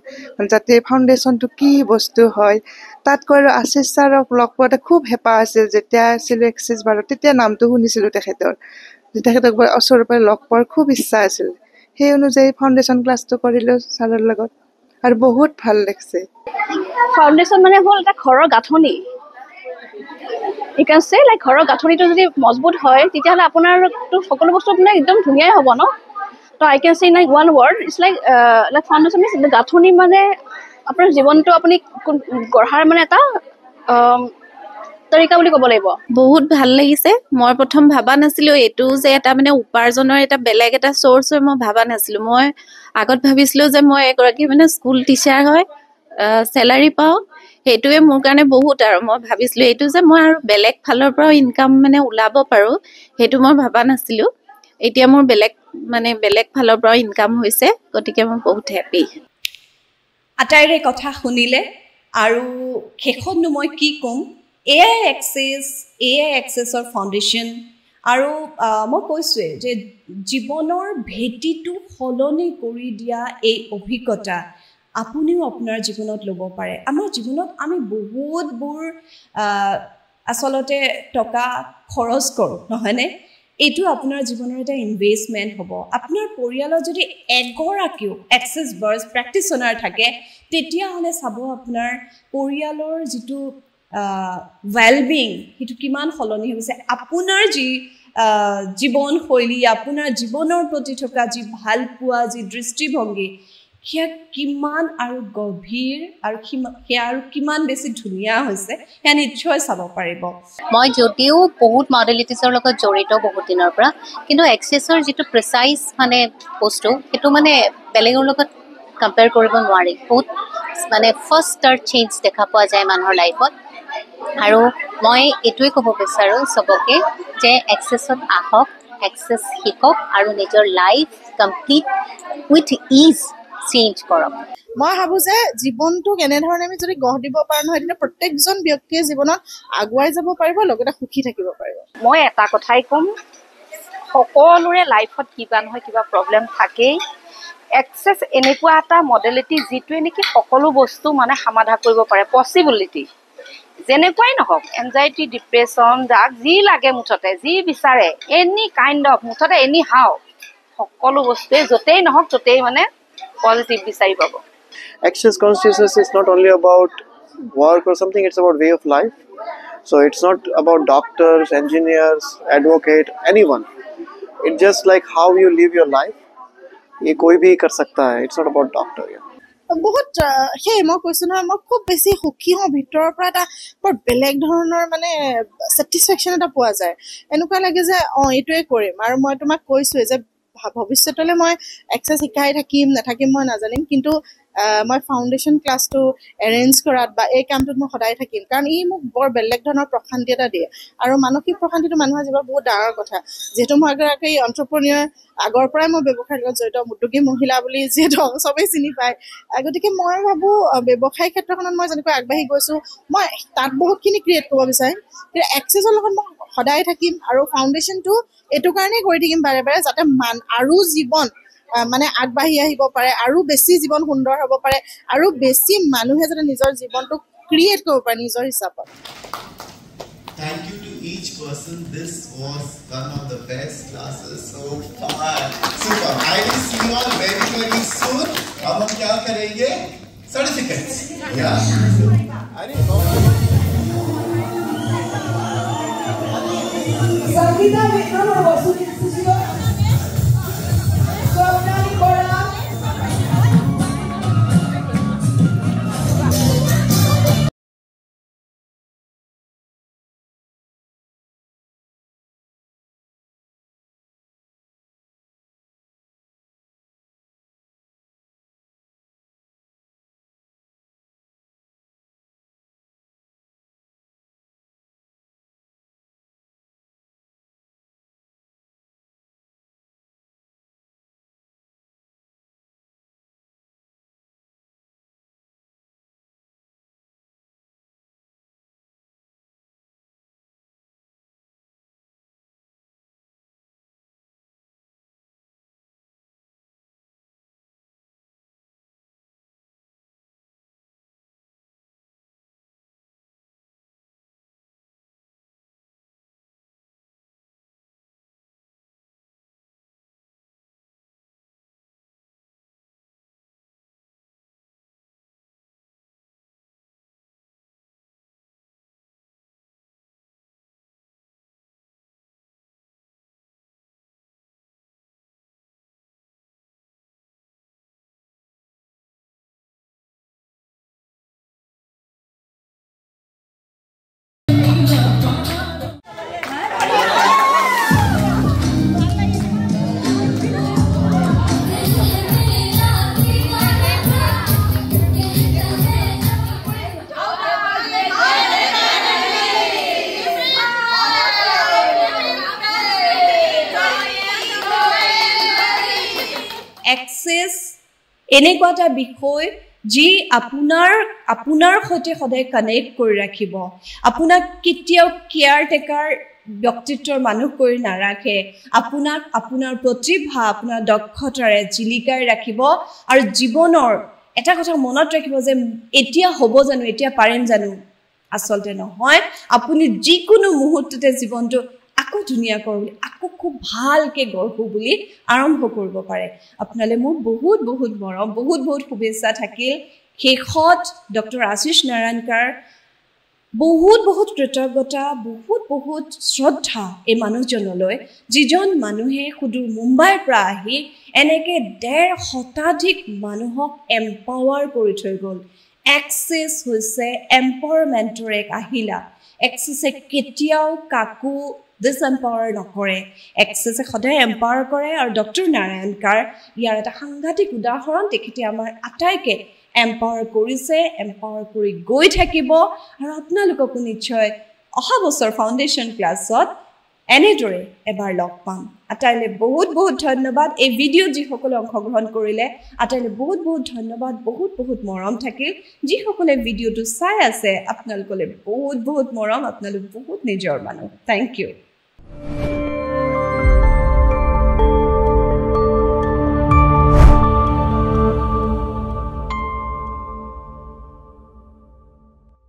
যাতে ফাউণ্ডেশ্যনটো কি বস্তু হয়। তাতকৈ আৰু আশিষ ছাৰক লগ পোৱাতে খুব হেঁপাহ আছিল। যেতিয়া আছিলোঁ এক্সেছ বাৰত তেতিয়া নামটো শুনিছিলোঁ তেখেতৰ, তেখেতক ওচৰৰ পৰা লগ পোৱাৰ খুব ইচ্ছা আছিল। সেই অনুযায়ী ফাউণ্ডেশ্যন ক্লাছটো কৰিলোঁ ছাৰৰ লগত, আৰু বহুত ভাল লাগিছে। ফাউণ্ডেশ্যন মানে হ'ল এটা ঘৰৰ গাঁথনি। You can say like ঘৰৰ গাঁথনিটো যদি মজবুত হয় তেতিয়াহ'লে আপোনাৰতো সকলো বস্তু আপোনাৰ একদম ধুনীয়াই হ'ব ন। তো I can say like one word, it's like foundation is গাঁথনি, মানে আপোনাৰ জীৱনটো আপুনি গঢ়াৰ মানে এটা তৰিকা বুলি ক'ব লাগিব। বহুত ভাল লাগিছে। মই প্ৰথম ভাবা নাছিলোঁ এইটো যে এটা মানে উপাৰ্জনৰ এটা বেলেগ এটা চ'ৰ্চ হয়, মই ভাবা নাছিলোঁ। মই আগত ভাবিছিলোঁ যে মই এগৰাকী মানে স্কুল টিচাৰ হয়, চেলাৰী পাওঁ, সেইটোৱে মোৰ কাৰণে বহুত। আৰু মই ভাবিছিলোঁ এইটো যে মই আৰু বেলেগ ফালৰ পৰাও ইনকাম মানে ওলাব পাৰোঁ, সেইটো মই ভাবা নাছিলোঁ। এতিয়া মোৰ বেলেগ ফালৰ পৰাও ইনকাম হৈছে, গতিকে মই বহুত হেপ্পী। আটাইৰে কথা শুনিলে, আৰু শেষতনো মই কি ক'ম, এয়াই এক্সেছৰ ফাউণ্ডেশ্যন। আৰু মই কৈছোঁৱেই যে জীৱনৰ ভেটিটো সলনি কৰি দিয়া এই অভিজ্ঞতা আপুনিও আপোনাৰ জীৱনত ল'ব পাৰে। আমাৰ জীৱনত আমি বহুতবোৰ আচলতে টকা খৰচ কৰোঁ, নহয়নে? এইটো আপোনাৰ জীৱনৰ এটা ইনভেষ্টমেণ্ট হ'ব আপোনাৰ পৰিয়ালৰ যদি এগৰাকীও এক্সেছ বাৰ্ছ প্ৰেক্টিচনাৰ থাকে তেতিয়াহ'লে চাব আপোনাৰ পৰিয়ালৰ যিটো ৱেলবিং সেইটো কিমান সলনি হৈছে আপোনাৰ যি জীৱনশৈলী আপোনাৰ জীৱনৰ প্ৰতি থকা যি ভাল পোৱা যি দৃষ্টিভংগী সেয়া কিমান আৰু গভীৰ আৰু সেয়া আৰু কিমান বেছি ধুনীয়া হৈছে সেয়া নিশ্চয় চাব পাৰিব মই যদিও বহুত মডেলিটিছৰ লগত জড়িত বহুত দিনৰ পৰা কিন্তু এক্সেছৰ যিটো প্ৰিচাইজ মানে বস্তু সেইটো মানে বেলেগৰ লগত কম্পেয়াৰ কৰিব নোৱাৰি বহুত মানে ফাৰ্ষ্ট ষ্টাৰ্ট চেঞ্জ দেখা পোৱা যায় মানুহৰ লাইফত আৰু মই এইটোৱে ক'ব বিচাৰোঁ চবকে যে এক্সেছত আহক এক্সেছ শিকক আৰু নিজৰ life complete with is change কৰক মই ভাবোঁ যে জীৱনটো কেনেধৰণে আমি যদি গঢ় দিব পাৰোঁ নহয় তেতিয়া প্ৰত্যেকজন ব্যক্তিয়ে জীৱনত আগুৱাই যাব পাৰিব লগতে সুখী থাকিব পাৰিব মই এটা কথাই ক'ম সকলোৰে লাইফত কিবা নহয় কিবা প্ৰব্লেম থাকেই এক্সেছ এনেকুৱা এটা মডেলিটি যিটোৱে নেকি সকলো বস্তু মানে সমাধা কৰিব পাৰে পচিবিলিটি যেনেকুৱাই নহওক এনজাইটি ডিপ্ৰেশ্যন যাক যি লাগে মুঠতে যি বিচাৰে এনি কাইণ্ড অফ মুঠতে এনি হাও সকলো বস্তুৱে য'তেই নহওক ত'তেই মানে পজিটিভ বিচাৰি পাব Access consciousness is not only about work or something, it's about way of life. So it's not about doctors, engineers, advocate, anyone. It's just like how you live your life. ये कोई भी कर सकता है. It's not about doctor. Yeah. বহুত সেই মই কৈছোঁ নহয় মই খুব বেছি সুখী হওঁ ভিতৰৰ পৰা এটা বৰ বেলেগ ধৰণৰ মানে ছেটিছফেকশ্যন এটা পোৱা যায় এনেকুৱা লাগে যে এইটোৱে কৰিম আৰু মই তোমাক কৈছোঁৱে যে ভৱিষ্যতলৈ মই এক্সেছ শিকাই থাকিম নাথাকিম মই নাজানিম কিন্তু মই ফাউণ্ডেশ্যন ক্লাছটো এৰেঞ্জ কৰাত বা এই কামটোত মই সদায় থাকিম কাৰণ ই মোক বৰ বেলেগ ধৰণৰ প্ৰশান্তি এটা দিয়ে আৰু মানসিক প্ৰশান্তিটো মানুহৰ জীৱনত বহুত ডাঙৰ কথা যিহেতু মই এগৰাকী এণ্ট্ৰপ্ৰনিয়ৰ আগৰ পৰাই মই ব্যৱসায়ৰ লগত জড়িত উদ্যোগী মহিলা বুলি যিহেতু চবেই চিনি পায় গতিকে মই ভাবোঁ ব্যৱসায় ক্ষেত্ৰখনত মই যেনেকৈ আগবাঢ়ি গৈছোঁ মই তাত বহুতখিনি ক্ৰিয়েট কৰিব বিচাৰিম কিন্তু এক্সেছৰ লগত মই সদায় থাকিম আৰু ফাউণ্ডেশ্যনটো এইটো কাৰণেই কৰি থাকিম বাৰে বাৰে যাতে আৰু জীৱন মানে আগবাঢ়ি আহিব পাৰে আৰু বেছি জীৱন সুন্দৰ হ'ব পাৰে আৰু বেছি মানুহে যাতে নিজৰ জীৱনটো ক্ৰিয়েট কৰিব পাৰে নিজৰ হিচাপত Thank you to each person. This was one of the best classes so far. Super. I will see you all very, very soon. अब हम क्या करेंगे? Certificates. Yeah. Sangeeta Vikram और वसुली सुशीला स्वप्नाली बड़ा এক্সেছ এনেকুৱা এটা বিষয় যি আপোনাৰ সৈতে সদায় কানেক্ট কৰি ৰাখিব আপোনাক কেতিয়াও কেয়াৰটেকাৰ ব্যক্তিত্বৰ মানুহ কৰি নাৰাখে আপোনাক আপোনাৰ প্ৰতিভা আপোনাৰ দক্ষতাৰে জিলিকাই ৰাখিব আৰু জীৱনৰ এটা কথা মনত ৰাখিব যে এতিয়া হ'ব জানো এতিয়া পাৰিম জানো আচলতে নহয় আপুনি যিকোনো মুহূৰ্ততে জীৱনটো আকৌ আকৌ ধুনীয়া কৰোঁ বুলি আকৌ খুব ভালকৈ গঢ়োঁ বুলি আৰম্ভ কৰিব পাৰে আপোনালৈ মোৰ বহুত বহুত মৰম বহুত বহুত শুভেচ্ছা থাকিল শেষত ডক্টৰ আশিষ নাৰায়ণকাৰ বহুত বহুত কৃতজ্ঞতা বহুত বহুত শ্ৰদ্ধা এই মানুহজনলৈ যিজন মানুহে সুদূৰ মুম্বাইৰ পৰা আহি এনেকৈ 1.5 শতাধিক মানুহক এম্পাৱাৰ কৰি থৈ গ'ল এক্সেছ হৈছে এম্পাৱাৰমেণ্টৰ এক আহিলা এক্সেছে কেতিয়াও কাকো ডিসএম্পাৱাৰ নকৰে এক্সেছে সদায় এম্পাৱাৰ কৰে আৰু ডক্টৰ নাৰায়ণকাৰ ইয়াৰ এটা সাংঘাতিক উদাহৰণ তেখেতে আমাৰ আটাইকে এম্পাৱাৰ কৰিছে এম্পাৱাৰ কৰি গৈ থাকিব আৰু আপোনালোককো নিশ্চয় অহা বছৰ ফাউণ্ডেশ্যন ক্লাছত এনেদৰে এবাৰ লগ পাম আটাইলৈ বহুত বহুত ধন্যবাদ এই ভিডিঅ' যিসকলে অংশগ্ৰহণ কৰিলে আটাইলৈ বহুত বহুত ধন্যবাদ বহুত বহুত মৰম থাকিল যিসকলে ভিডিঅ'টো চাই আছে আপোনালোকলৈ বহুত বহুত মৰম আপোনালোক বহুত নিজৰ মানুহ থেংক ইউ